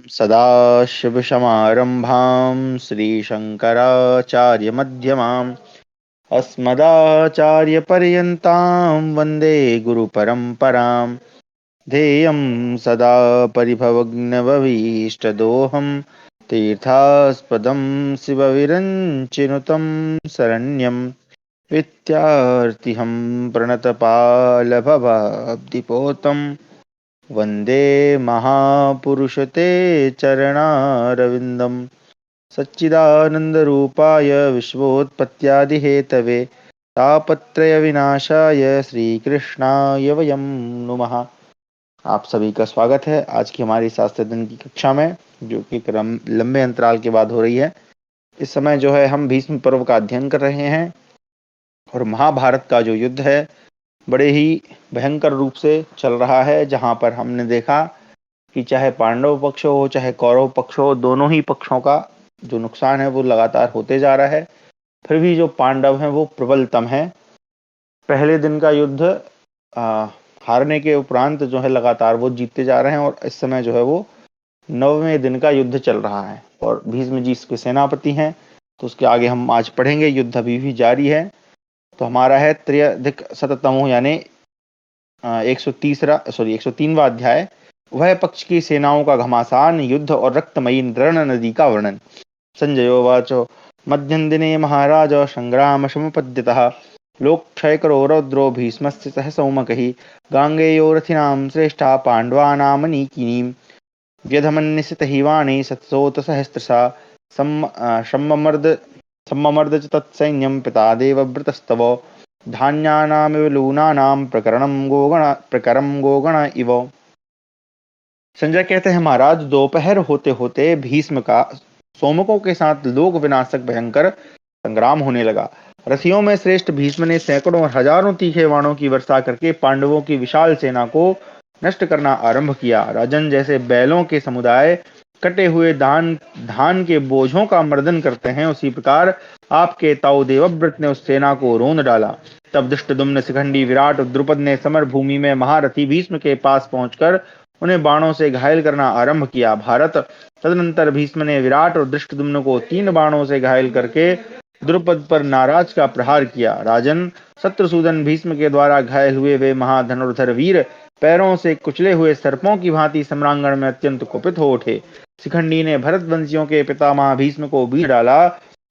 सदाशिवसमारम्भां श्रीशङ्कराचार्यमध्यमाम् अस्मदाचार्यपर्यन्तां वन्दे गुरुपरम्पराम्। ध्येयं सदा परिभवग्नभवीष्टदोहं तीर्थास्पदं शिवविरञ्चिनुतं शरण्यं विद्यार्थिहं प्रणतपालभवाब्धिपोतं वन्दे महापुरुष ते चरणारविन्दम्। सच्चिदानन्दरूपाय विश्वोत्पत्त्यादिहेतवे तापत्रयविनाशाय श्रीकृष्णाय वयं नुमः। आप सभी का स्वागत है आज की हमारी शास्त्र दिन की कक्षा में, जो कि लंबे अंतराल के बाद हो रही है। इस समय जो है हम भीष्म पर्व का अध्ययन कर रहे हैं और महाभारत का जो युद्ध है बड़े ही भयंकर रूप से चल रहा है, जहां पर हमने देखा कि चाहे पांडव पक्ष हो चाहे कौरव पक्ष हो, दोनों ही पक्षों का जो नुकसान है वो लगातार होते जा रहा है। फिर भी जो पांडव हैं वो प्रबलतम है। पहले दिन का युद्ध हारने के उपरांत जो है लगातार वो जीतते जा रहे हैं और इस समय जो है वो 9वें दिन का युद्ध चल रहा है और भीष्म जी इसके सेनापति हैं। तो उसके आगे हम आज पढ़ेंगे, युद्ध अभी भी जारी है। तो हमारा है त्रयधिक शततमो यानी 103वां अध्याय, वह पक्ष की सेनाओं का घमासान, युद्ध और रक्तमयी रण नदी का वर्णन। संजयोवाच मध्यं दिने महाराज संग्राम समुपद्यतः लोकक्षयकरो रौद्रो भीष्मस्य सह सौमकैः गाङ्गेयो रथिनां श्रेष्ठा पाण्डवानामनीकिनीं व्यधमन्निशितहिवाणि सत्सोतसहस्रशा सम्ममर्द च तत्सैन्यं पिता देवव्रतस्तव धान्यानामिव लूनानां प्रकरं गोगण इव। संजय कहते हैं, महाराज दोपहर होते होते भीष्म का सोमकों के साथ लोक विनाशक भयंकर संग्राम होने लगा। रथियों में श्रेष्ठ भीष्म ने सैकड़ों और हजारों तीखे बाणों की वर्षा करके पांडवों की विशाल सेना को नष्ट करना आरंभ किया। राजन, जैसे बैलों के समुदाय कटे हुए धान के बोझों का मर्दन करते हैं, उसी प्रकार आपके ताऊ देवव्रत ने उस सेना को रोंद डाला। तब धृष्टद्युम्न, शिखंडी, विराट और द्रुपद ने समर भूमि में महारथी भीष्म के पास पहुंचकर उन्हें बाणों से घायल करना आरंभ किया। तदनंतर भीष्म ने विराट और धृष्टद्युम्न को 3 बाणों से घायल करके द्रुपद पर नाराज का प्रहार किया। राजन, शत्रुसूदन भीष्म के द्वारा घायल हुए वे महाधनुर्धर वीर पैरों से कुचले हुए सर्पों की भांति सम्रांगण में अत्यंत कुपित हो उठे। शिखंडी ने भरतवंशियों के पितामह भीष्म को बीच डाला,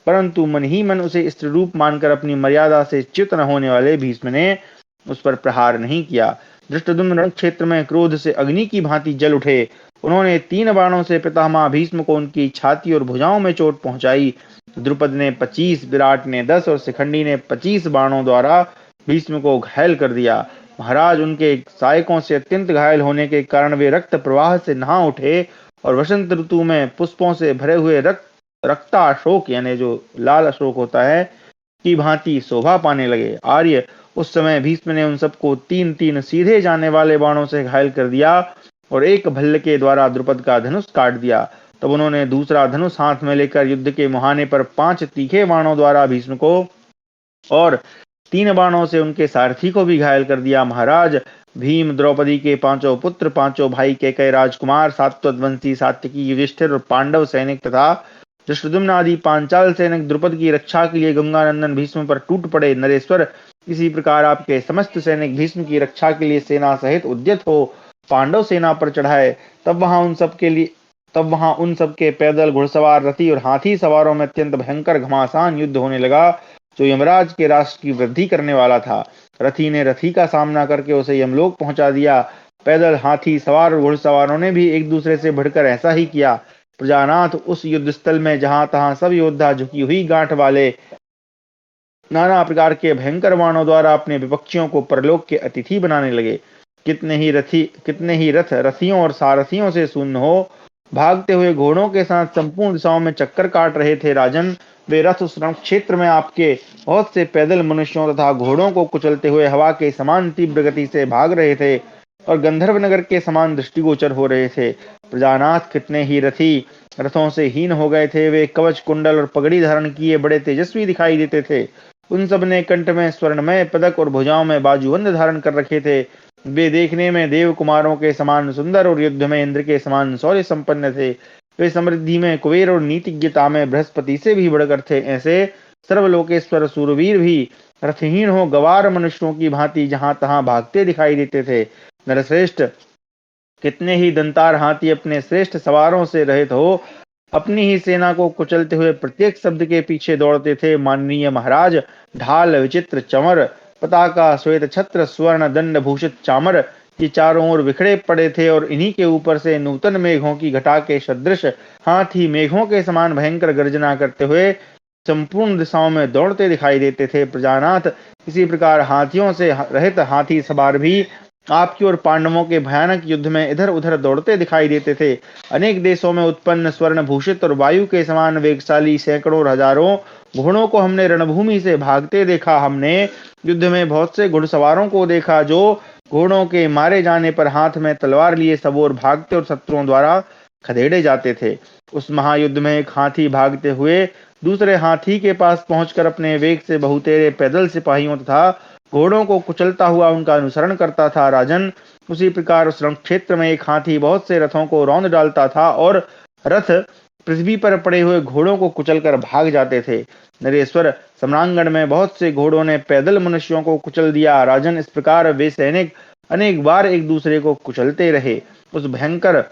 परंतु मन ही मन उसे स्त्री रूप मानकर अपनी मर्यादा से च्युत न होने वाले भीष्म ने उस पर प्रहार नहीं किया। धृष्टद्युम्न रण क्षेत्र में क्रोध से अग्नि की भांति जल उठे। उन्होंने 3 बाणों से पितामह भीष्म को उनकी छाती और भुजाओं में चोट पहुंचाई। द्रुपद ने 25, विराट ने 10 और शिखंडी ने 25 बाणों द्वारा भीष्म को घायल कर दिया। महाराज, उनके सहायकों से अत्यंत घायल होने के कारण वे रक्त प्रवाह से नहा उठे और वसंत ऋतु में पुष्पों से भरे हुए रक्ता अशोक यानी जो लाल अशोक होता है की भांति शोभा पाने लगे। आर्य, उस समय भीष्म ने उन सबको 3-3 सीधे जाने वाले बाणों से घायल कर दिया और एक भल्ल के द्वारा द्रुपद का धनुष काट दिया। तब उन्होंने दूसरा धनुष हाथ में लेकर युद्ध के मुहाने पर 5 तीखे बाणों द्वारा भीष्म को और 3 बाणों से उनके सारथी को भी घायल कर दिया। महाराज, भीम, द्रौपदी के 5 पुत्र, 5 भाई केकय राजकुमार, सात्वतवंशी सात्यकी, युधिष्ठिर और पांडव सैनिक तथा धृष्टद्युम्न आदि पांचाल सैनिक द्रुपद की रक्षा के लिए गंगानंदन भीष्म पर टूट पड़े। नरेश्वर, इसी प्रकार आपके समस्त सैनिक भीष्म की रक्षा के लिए सेना सहित उद्यत हो पांडव सेना पर चढ़ाए। तब वहां उन सबके पैदल, घुड़सवार, रथी और हाथी सवारों में अत्यंत भयंकर घमासान युद्ध होने लगा, जो यमराज के राष्ट्र की वृद्धि करने वाला था। रथी ने रथी का सामना करके उसे यमलोक पहुंचा दिया। पैदल, हाथी सवार और घुड़सवारों ने भी एक दूसरे से बढ़कर ऐसा ही किया। प्रजानाथ, उस युद्ध स्थल में जहां तहां सब योद्धा झुकी हुई गांठ वाले नाना प्रकार के भयंकर बाणों द्वारा अपने विपक्षियों को परलोक के अतिथि बनाने लगे। कितने ही रथ रथियों और सारथियों से शून्य हो भागते हुए घोड़ों के साथ संपूर्ण दिशाओं में चक्कर काट रहे थे। राजन, वे रथ उस रण क्षेत्र में आपके बहुत से पैदल मनुष्यों तथा घोड़ों को कुचलते हुए हवा के समान तीव्र गति से भाग रहे थे और गंधर्व नगर के समान दृष्टिगोचर हो रहे थे। प्रजानाथ, कितने ही रथी रथों से हीन हो गए थे। वे कवच, कुंडल और पगड़ी धारण किए बड़े तेजस्वी दिखाई देते थे। उन सब ने कंठ में स्वर्णमय पदक और भुजाओं में बाजूबंद धारण कर रखे थे। वे देखने में देव कुमारों के समान सुंदर और युद्ध में इंद्र के समान शौर्य संपन्न थे। वे समृद्धि में कुबेर और नीतिज्ञता में बृहस्पति से भी बढ़कर थे। ऐसे सर्वलोकेश्वर सूरवीर भी रथहीन हो गवार मनुष्यों की भांति जहां तहां भागते दिखाई देते थे। नरश्रेष्ठ, कितने ही दंतार हाथी अपने श्रेष्ठ सवारों से रहित हो अपनी ही सेना को कुचलते हुए प्रत्येक शब्द के पीछे दौड़ते थे। माननीय महाराज, ढाल, विचित्र चमर, पताका, श्वेत छत्र, स्वर्ण दंड भूषित चामर, ये चारों ओर बिखरे पड़े थे और इन्हीं के ऊपर से नूतन मेघों की घटा के सदृश हाथी मेघों के समान भयंकर गर्जना करते हुए संपूर्ण दिशाओं में दौड़ते दिखाई देते थे। प्रजानाथ, इसी प्रकार हाथियों से रहित हाथी सवार भी आपकी और पांडवों के भयानक युद्ध में इधर उधर दौड़ते दिखाई देते थे। अनेक देशों में उत्पन्न स्वर्ण भूषित और वायु के समान वेगशाली सैकड़ों और हजारों घोड़ों को हमने रणभूमि से भागते देखा। हमने युद्ध में बहुत से घुड़सवारों को देखा जो घोड़ों के मारे जाने पर हाथ में तलवार लिए सबोर भागते और शत्रुओं द्वारा खदेड़े जाते थे। उस महायुद्ध में एक हाथी भागते हुए दूसरे हाथी के पास पहुंचकर अपने वेग से बहुतेरे पैदल सिपाहियों तथा घोड़ों को कुचलता हुआ उनका अनुसरण करता था। राजन, उसी प्रकार उस रण क्षेत्र में एक हाथी बहुत से रथों को रौंद डालता था और रथ पृथ्वी पर पड़े हुए घोड़ों को कुचलकर भाग जाते थे। नरेश्वर, सम्रांगण में बहुत से घोड़ों ने पैदल मनुष्यों को कुचल दिया। राजन, इस प्रकार वे सैनिक अनेक बार एक दूसरे को कुचलते रहे। उस भयंकर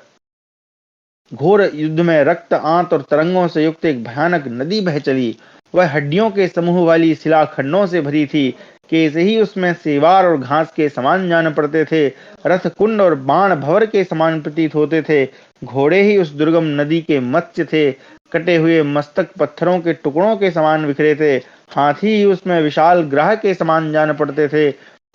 घोर युद्ध में रक्त, आंत और तरंगों से युक्त एक भयानक नदी बह चली। वह हड्डियों के समूह वाली शिलाखंडों से भरी थी। केस ही उसमें सेवार और घास के समान जान पड़ते थे। रथ कुंड और बाण भंवर के समान प्रतीत होते थे। घोड़े ही उस दुर्गम नदी के मत्स्य थे। कटे हुए मस्तक पत्थरों के टुकड़ों के समान बिखरे थे। हाथी ही उसमें विशाल ग्राह के समान जान पड़ते थे।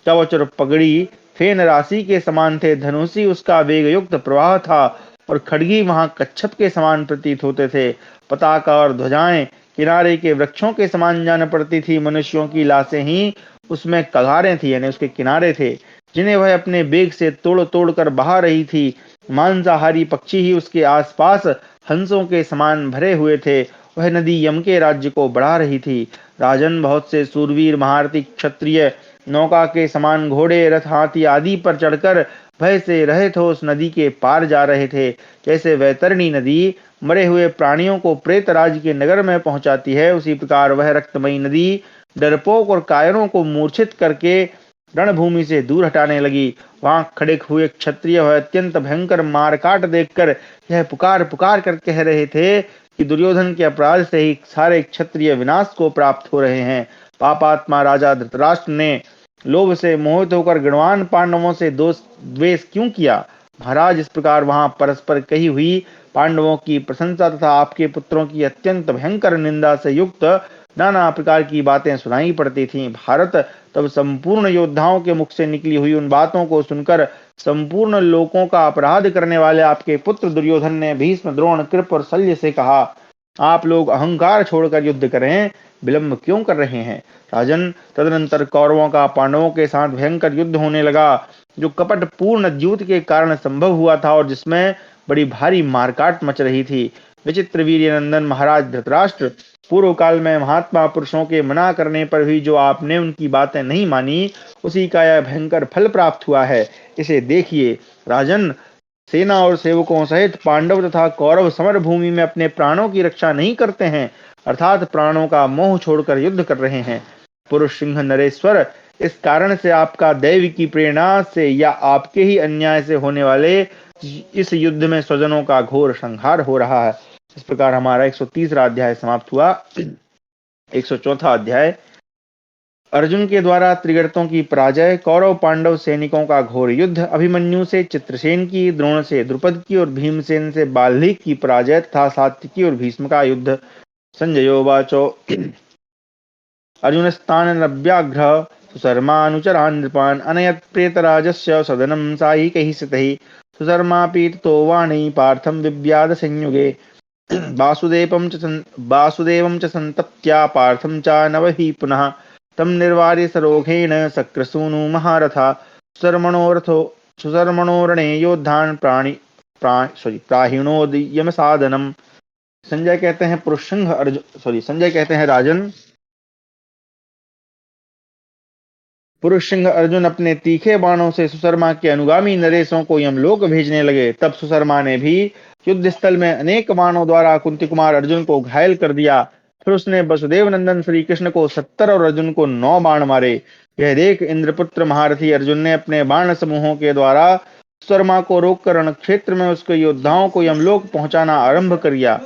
कवच और पगड़ी फेन राशि के समान थे। धनुषी उसका वेग युक्त प्रवाह था और खड़गी वहां कच्छप के समान प्रतीत होते थे। पताका और ध्वजाएं किनारे के वृक्षों के समान जान पड़ती थी। मनुष्यों की लाशें ही उसमें कगारें थी, यानी उसके किनारे थे, जिन्हें वह अपने बेग से तोड़ तोड़ कर बहा रही थी। मांसाहारी पक्षी ही उसके आसपास हंसों के समान भरे हुए थे। वह नदी यम के राज्य को बढ़ा रही थी। राजन, बहुत से सूरवीर महारथी क्षत्रिय नौका के समान घोड़े, रथ, हाथी आदि पर चढ़कर भय से रहित हो उस नदी के पार जा रहे थे। जैसे वैतरणी नदी मरे हुए प्राणियों को प्रेतराज के नगर में पहुंचाती है, उसी प्रकार वह रक्तमयी नदी डरपोक और कायरों को मूर्छित करके रणभूमि से दूर हटाने लगी। वहां खड़े हुए क्षत्रिय वह अत्यंत भयंकर मारकाट देखकर यह पुकार पुकार कर कह रहे थे कि दुर्योधन के अपराध से ही सारे क्षत्रिय विनाश को प्राप्त हो रहे हैं। पापात्मा राजा धृतराष्ट्र ने लोभ से मोहित होकर गणवान पांडवों से दोष द्वेष क्यों किया? महाराज, इस प्रकार वहां परस्पर कही हुई पांडवों की प्रशंसा तथा आपके पुत्रों की अत्यंत भयंकर निंदा से युक्त नाना प्रकार की बातें सुनाई पड़ती थीं। भारत, तब संपूर्ण योद्धाओं के मुख से निकली हुई उन बातों को सुनकर संपूर्ण लोकों का अपराध करने वाले आपके पुत्र दुर्योधन ने भीष्म, द्रोण, कृप और शल्य से कहा, आप लोग अहंकार छोड़कर युद्ध करें, विलंब क्यों कर रहे हैं? राजन, तदनंतर कौरवों का पांडवों के साथ भयंकर युद्ध होने लगा, जो कपट पूर्ण द्यूत के कारण संभव हुआ था और जिसमें बड़ी भारी मारकाट मच रही थी। विचित्र वीर्य नंदन महाराज धृतराष्ट्र, पूर्व काल में महात्मा पुरुषों के मना करने पर भी जो आपने उनकी बातें नहीं मानी, उसी का यह भयंकर फल प्राप्त हुआ है। इसे देखिए। राजन, सेना और सेवकों सहित पांडव तथा कौरव समर भूमि में अपने प्राणों की रक्षा नहीं करते हैं, अर्थात प्राणों का मोह छोड़कर युद्ध कर रहे हैं। पुरुष सिंह नरेश्वर, इस कारण से आपका दैव की प्रेरणा से या आपके ही अन्याय से होने वाले इस युद्ध में स्वजनों का घोर संहार हो रहा है। इस प्रकार हमारा 130वां अध्याय समाप्त हुआ। 104वां अध्याय, अर्जुन के द्वारा त्रिगर्तों की पराजय, कौरव पांडव सैनिकों का घोर युद्ध, अभिमन्यु से चित्रसेन की, द्रोण से द्रुपद की और भीमसेन से बाल्लीक की पराजय तथा सात्विकी और भीष्म का युद्ध। संजयोवाचो अर्जुनस्तानव्याघ्र सुशर्मानुचरान् नृपान् अनयत् प्रेतराजस्य सदनं सायिकैः स्थितैः सुशर्मापि ततो वाणी पार्थं विव्याध संयुगे वासुदेवं च सन्तप्त्या पार्थं च नवहि पुनः तं निर्वार्य सरोघेण शक्रसूनु महारथा सुशर्मणोरणे योद्धान् प्राहिणोदयम साधनम। संजय कहते हैं संजय कहते हैं, राजन, पुरुष सिंह अर्जुन अपने तीखे बाणों से सुशर्मा के अनुगामी नरेशों को यमलोक भेजने लगे। तब सुशर्मा ने भी युद्ध स्थल में अनेक बाणों द्वारा कुंती कुमार अर्जुन को घायल कर दिया। फिर उसने वसुदेव नंदन श्री कृष्ण को 70 और अर्जुन को 9 बाण मारे। यह देख इंद्रपुत्र महारथी अर्जुन ने अपने बाण समूहों के द्वारा सुशर्मा को रोककर रण क्षेत्र में उसके योद्धाओं को यमलोक पहुंचाना आरंभ कर दिया।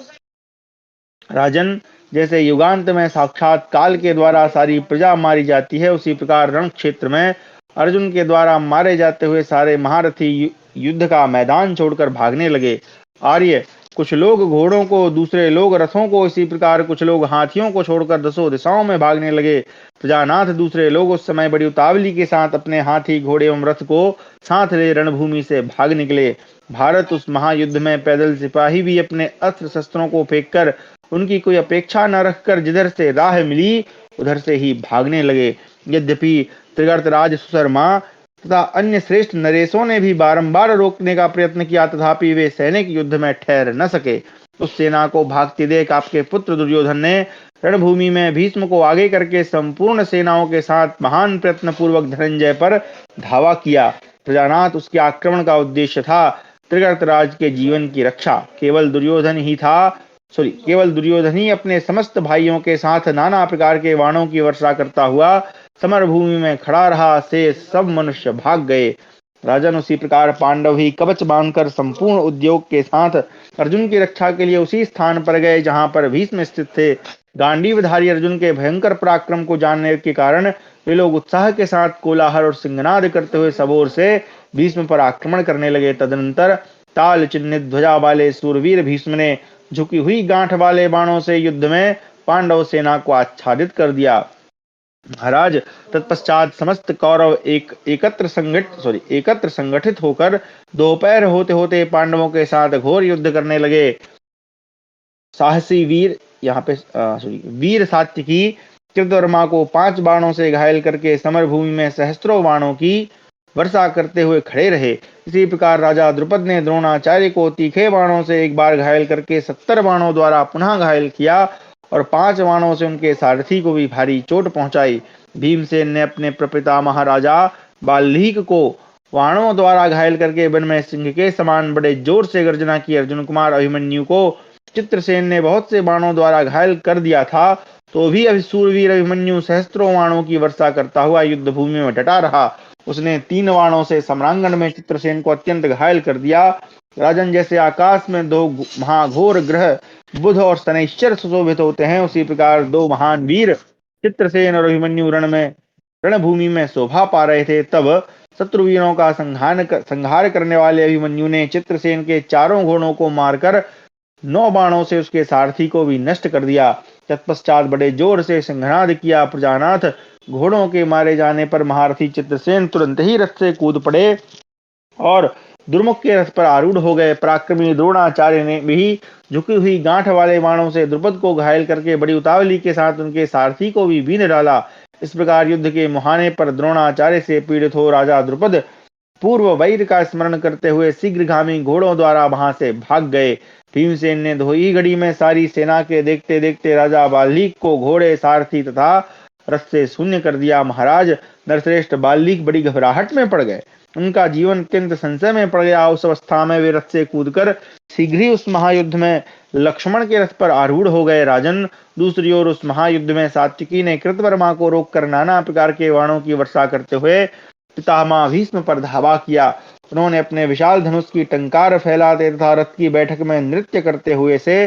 राजन, जैसे युगांत में साक्षात काल के द्वारा सारी प्रजा मारी जाती है, उसी प्रकार रण क्षेत्र में अर्जुन के द्वारा मारे जाते हुए सारे महारथी युद्ध का मैदान छोड़कर भागने लगे। आर्य, कुछ लोग घोड़ों को, दूसरे लोग रथों को, इसी प्रकार कुछ लोग हाथियों को छोड़कर दसों दिशाओं में भागने लगे। प्रजानाथ, दूसरे लोग उस समय बड़ी उतावली के साथ अपने हाथी, घोड़े एवं रथ को साथ ले रणभूमि से भाग निकले। भारत, उस महायुद्ध में पैदल सिपाही भी अपने अस्त्र शस्त्रों को फेंककर, उनकी कोई अपेक्षा न रखकर जिधर से राह मिली उधर से ही भागने लगे। यद्यपि त्रिगर्तराज, सुशर्मा तथा अन्य श्रेष्ठ नरेशों ने भी बारंबार रोकने का प्रयत्न किया, तथापि वे सैनिक युद्ध में ठहर न सके। उस सेना को भागती देख आपके पुत्र दुर्योधन ने रणभूमि में भीष्म को आगे करके संपूर्ण सेनाओं के साथ महान प्रयत्न पूर्वक धनंजय पर धावा किया। प्रजानाथ, उसके आक्रमण का उद्देश्य था त्रिगर्तराज के जीवन की रक्षा। केवल दुर्योधन ही अपने समस्त भाइयों के साथ नाना प्रकार के बाणों की वर्षा करता हुआ समर भूमि में खड़ा रहा। से सब मनुष्य भाग गए। राजन, उसी प्रकार पांडव ही कवच बांधकर संपूर्ण उद्योग के साथ अर्जुन की रक्षा के लिए उसी स्थान पर गए जहां पर भीष्म स्थित थे। गांडीवधारी अर्जुन के भयंकर पराक्रम को जानने के कारण वे लोग उत्साह के साथ कोलाहल और सिंहनाद करते हुए सब ओर से भीष्म पर आक्रमण करने लगे। तदनंतर ताल चिन्हित ध्वजा वाले सूरवीर भीष्म ने झुकी हुई गांठ वाले बाणों से युद्ध में पांडव सेना को आच्छादित कर दिया। महाराज, तत्पश्चात समस्त कौरव एकत्र संगठित होकर दोपहर होते होते पांडवों के साथ घोर युद्ध करने लगे। साहसी वीर सात्विकी कृतवर्मा को 5 बाणों से घायल करके समर भूमि में सहस्त्रों बाणों की वर्षा करते हुए खड़े रहे। इसी प्रकार राजा द्रुपद ने द्रोणाचार्य को तीखे बाणों से एक बार घायल करके 70 बाणों द्वारा पुनः घायल किया और 5 बाणों से उनके सारथी को भी भारी चोट पहुंचाई। भीमसेन ने अपने प्रपिता महाराजा बाल्लीक को बाणों द्वारा घायल करके वन में सिंह के समान बड़े जोर से गर्जना की। अर्जुन कुमार अभिमन्यु को चित्रसेन ने बहुत से बाणों द्वारा घायल कर दिया था, तो भी सूरवीर अभिमन्यु सहस्त्रों बाणों की वर्षा करता हुआ युद्ध भूमि में डटा रहा। उसने 3 बाणों से सम्रांगण में चित्रसेन को अत्यंत घायल कर दिया। राजन, जैसे आकाश में 2 महाघोर ग्रह बुध और शनैश्चर सुशोभित होते हैं, उसी प्रकार 2 महान वीर चित्रसेन और अभिमन्यु रणभूमि में शोभा पा रहे थे। तब शत्रुवीरों का संहार करने वाले अभिमन्यु ने चित्रसेन के 4 घोड़ों को मारकर 9 बाणों से उसके सारथी को भी नष्ट कर दिया। तत्पश्चात बड़े जोर से सिंहनाद किया। प्रजानाथ, घोड़ों के मारे जाने पर महारथी चित्रसेन तुरंत ही रथ से कूद पड़े और दुर्मुख के रथ पर आरूढ़ हो गए। पराक्रमी द्रोणाचार्य ने भी झुकी हुई गांठ वाले बाणों से द्रुपद को घायल करके बड़ी उतावली के साथ उनके सारथी को भी बीन डाला। इस प्रकार युद्ध के मुहाने पर द्रोणाचार्य से पीड़ित हो राजा द्रुपद पूर्व वैर का स्मरण करते हुए शीघ्रगामी घोड़ों द्वारा वहां से भाग गए। भीमसेन ने धोई घड़ी में सारी सेना के देखते देखते राजा बाल्लीक को घोड़े, सारथी तथा रथ से शून्य कर दिया। महाराज, नरश्रेष्ठ बाल्लीक बड़ी घबराहट में पड़ गए। उनका जीवन अत्यंत संशय में पड़ गया। उस अवस्था में वे रथ से कूदकर शीघ्र ही उस महायुद्ध में लक्ष्मण के रथ पर आरूढ़ हो गए। राजन, दूसरी ओर उस महायुद्ध में सात्विकी ने कृतवर्मा को रोककर नाना प्रकार के बाणों की वर्षा करते हुए पितामह भीष्म पर धावा किया। उन्होंने अपने विशाल धनुष की टंकार फैलाते तथा रथ की बैठक में नृत्य करते हुए से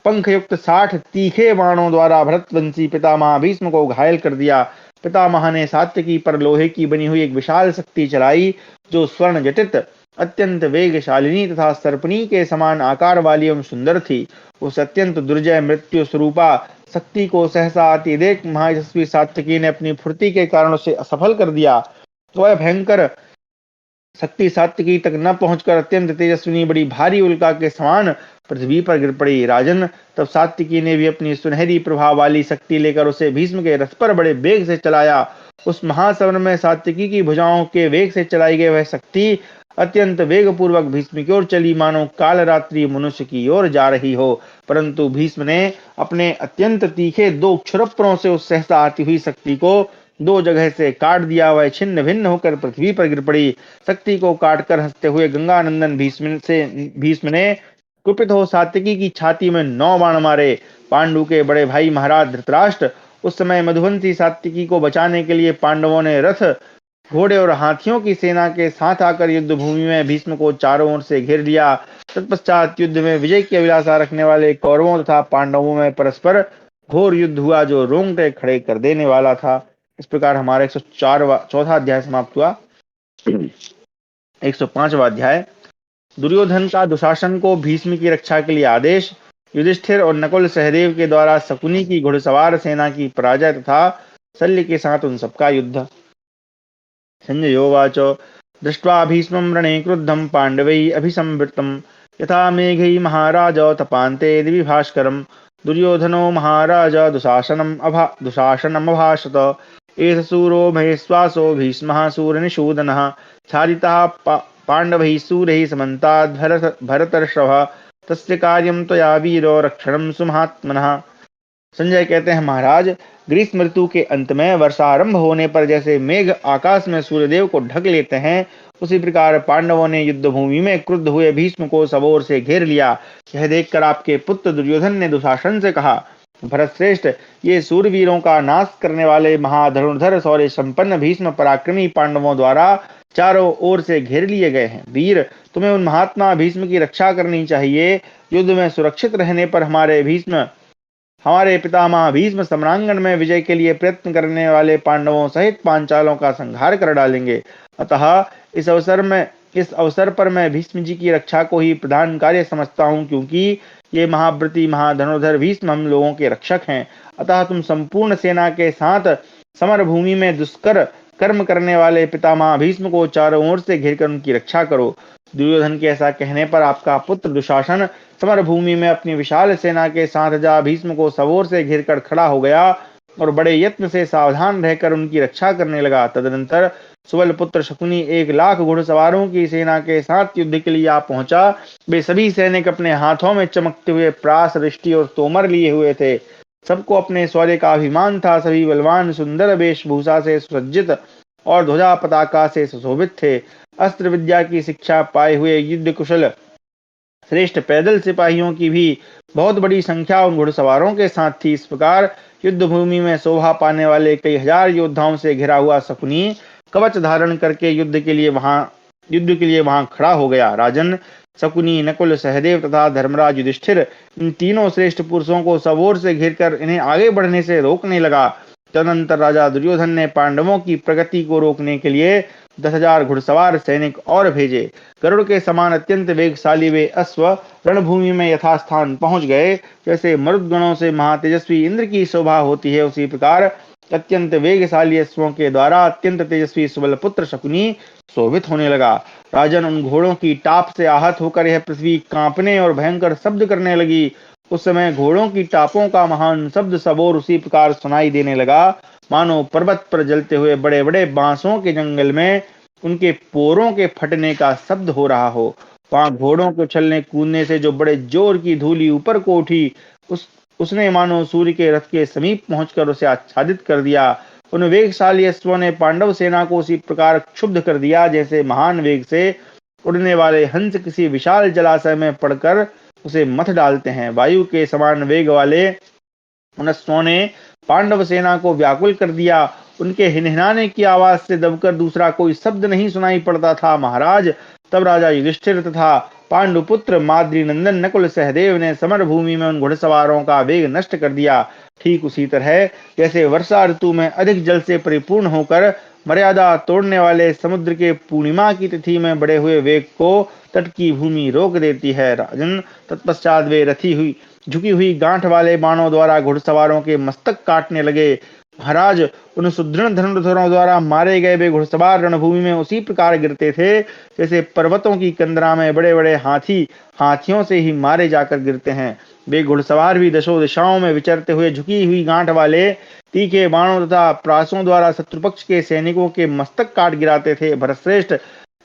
पंख युक्त 60 तीखे बाणों द्वारा भरतवंशी पितामह भीष्म को घायल कर दिया। पितामह ने सात्विकी पर लोहे की बनी हुई एक विशाल शक्ति चलाई, जो स्वर्ण जटित अत्यंत वेगशालिनी तथा सर्पणी के समान आकार वाली एवं सुंदर थी। उस अत्यंत दुर्जय मृत्यु स्वरूपा शक्ति को सहसा आती देख महायशस्वी सात्विकी ने अपनी फुर्ती के कारण उसे असफल कर दिया। वह भयंकर शक्ति सात्विकी तक न पहुंचकर अत्यंत तेजस्विनी बड़ी भारी उल्का के समान पृथ्वी पर गिर पड़ी। राजन, तब सात्विकी ने भी अपनी सुनहरी प्रभाव वाली शक्ति लेकर उसे भीष्म के रथ पर बड़े वेग से चलाया। उस महासमर में सात्विकी की भुजाओं के वेग से चलाई गई वह शक्ति अत्यंत वेग पूर्वक भीष्म की ओर चली, मानो काल रात्रि मनुष्य की ओर जा रही हो। परंतु भीष्म ने अपने अत्यंत तीखे 2 क्षुरप्रों से उस सहसा आती हुई शक्ति को दो जगह से काट दिया, वह छिन्न भिन्न होकर पृथ्वी पर गिर पड़ी। शक्ति को काटकर हंसते हुए गंगानंदन भीष्म ने कुपित हो सात्यकी की छाती में 9 बाण मारे। पांडु के बड़े भाई महाराज धृतराष्ट्र उस समय मधुवंती सात्यकी को बचाने के लिए पांडवों ने रथ, घोड़े और हाथियों की सेना के साथ आकर युद्ध भूमि में भीष्म को चारों ओर से घेर लिया। तत्पश्चात युद्ध में विजय की अभिलाषा रखने वाले कौरवों तथा पांडवों में परस्पर घोर युद्ध हुआ, जो रोंगटे खड़े कर देने वाला था। इस प्रकार हमारा 104वां अध्याय समाप्त हुआ। 105वां अध्याय। दुर्योधन का दुशासन को भीष्म की रक्षा के लिए आदेश। युधिष्ठिर और नकुल सहदेव के द्वारा शकुनी की घुड़सवार सेना की पराजय तथा शल्य के साथ उन सबका युद्ध। संजयोवाच दृष्ट्वा भीष्मं रणे क्रुद्धं पाण्डवैः अभिसंवृतं यथा मेघैः महाराज तपान्ते दिवि भास्करम्। दुर्योधनो महाराज दुशासनमभाषत एष शूरो महेश्वासो भीष्मः शूरनिषूदनः छादितः पाण्डवैः शूरैः समन्ताद् भरतर्षभः तस्य कार्यं त्वया वीरो रक्षणं सुमहात्मनः। संजय कहते हैं, महाराज, ग्रीष्म ऋतु के अंत में वर्षा आरंभ होने पर जैसे मेघ आकाश में सूर्यदेव को ढक लेते हैं, उसी प्रकार पांडवों ने युद्ध भूमि में क्रुद्ध हुए भीष्म को सब ओर से घेर लिया। यह देखकर आपके पुत्र दुर्योधन ने दुशासन से कहा, भरत श्रेष्ठ, ये सूरवीरों का नाश करने वाले महाधनुर्धर शौर्य संपन्न भीष्म पराक्रमी पांडवों द्वारा चारों ओर से घेर लिए गए हैं। वीर, तुम्हें उन महात्मा भीष्म की रक्षा करनी चाहिए। युद्ध में सुरक्षित रहने पर हमारे पितामह भीष्म सम्रांगण में विजय के लिए प्रयत्न करने वाले पांडवों सहित पांचालों का संहार कर डालेंगे। अतः इस अवसर पर मैं भीष्म जी की रक्षा को ही प्रधान कार्य समझता हूँ, क्योंकि ये महाव्रती महाधनुर्धर भीष्म हम लोगों के रक्षक हैं। अतः तुम संपूर्ण सेना के साथ समर भूमि में दुष्कर कर्म करने वाले पितामह भीष्म को चारों ओर से घेरकर उनकी रक्षा करो। दुर्योधन के ऐसा कहने पर आपका पुत्र दुशासन समर भूमि में अपनी विशाल सेना के साथ जा भीष्म को सब ओर से घेरकर खड़ा हो गया और बड़े यत्न से सावधान रहकर उनकी रक्षा करने लगा। तदनंतर सुबल पुत्र शकुनी 1,00,000 घुड़सवारों की सेना के साथ युद्ध के लिए आ पहुंचा। वे सभी सैनिक अपने हाथों में चमकते हुए प्रास, रिष्टि और तोमर लिए हुए थे। सबको अपने शौर्य का अभिमान था। सभी बलवान सुंदर वेशभूषा से सुसज्जित और ध्वजा पताका से सुशोभित थे। अस्त्र विद्या की शिक्षा पाए हुए युद्ध कुशल श्रेष्ठ पैदल सिपाहियों की भी बहुत बड़ी संख्या उन घुड़सवारों के साथ थी। इस प्रकार युद्ध भूमि में शोभा पाने वाले कई हजार योद्धाओं से घिरा हुआ शकुनी कवच धारण करके युद्ध के लिए वहां खड़ा हो गया। राजन, शकुनी, नकुल, सहदेव तथा धर्मराज युधिष्ठिर इन तीनों श्रेष्ठ पुरुषों को सब ओर से घेरकर इन्हें आगे बढ़ने से रोकने लगा। तदनंतर राजा दुर्योधन ने पांडवों की प्रगति को रोकने के लिए 10,000 घुड़सवार सैनिक और भेजे। गरुड़ के समान अत्यंत वेगशाली वे अश्व रणभूमि में यथास्थान पहुंच गए। जैसे मरुदगणों से महातेजस्वी इंद्र की शोभा होती है, उसी प्रकार अत्यंत वेगशाली अश्वों के द्वारा अत्यंत तेजस्वी सुबल पुत्र शकुनी शोभित होने लगा। राजन, उन घोड़ों की टाप से आहत होकर यह पृथ्वी कांपने और भयंकर शब्द करने लगी। उस समय घोड़ों की टापों का महान शब्द सब ओर उसी प्रकार सुनाई देने लगा, मानो पर्वत पर जलते हुए बड़े बड़े बांसों के जंगल में उनके पोरों के फटने का शब्द हो रहा हो। वहां घोड़ों के उछलने कूदने से जो बड़े जोर की धूली ऊपर को उठी, उसने मानो सूर्य के रथ के समीप पहुंचकर उसे आच्छादित कर दिया। उन वेगशाली अश्वों ने पांडव सेना को उसी प्रकार क्षुब्ध कर दिया, जैसे महान वेग से उड़ने वाले हंस किसी विशाल जलाशय में पड़कर उसे मथ डालते हैं। वायु के समान वेग वाले उन अश्वों ने पांडव सेना को व्याकुल कर दिया। उनके हिनहिनाने की आवाज से दबकर दूसरा कोई शब्द नहीं सुनाई पड़ता था। महाराज, तब राजा युधिष्ठिर तथा पांडुपुत्र माद्री नंदन नकुल सहदेव ने समर भूमि में उन घुड़सवारों का वेग नष्ट कर दिया। ठीक उसी तरह जैसे वर्षा ऋतु में अधिक जल से परिपूर्ण होकर मर्यादा तोड़ने वाले समुद्र के पूर्णिमा की तिथि में बढ़े हुए वेग को तट की भूमि रोक देती है। राजन, तत्पश्चात वे झुकी हुई गांठ वाले बाणों द्वारा घुड़सवारों के मस्तक काटने लगे। महाराज, उन सुदृढ़ धनुर्धरों द्वारा मारे गए वे घुड़सवार रणभूमि में उसी प्रकार गिरते थे जैसे पर्वतों की कंदरा में बड़े बड़े हाथियों से ही मारे जाकर गिरते हैं। वे घुड़सवार भी दशों दिशाओं में विचरते हुए झुकी हुई गांठ वाले तीखे बाणों तथा प्रासों द्वारा शत्रुपक्ष के सैनिकों के मस्तक काट गिराते थे। भरतश्रेष्ठ,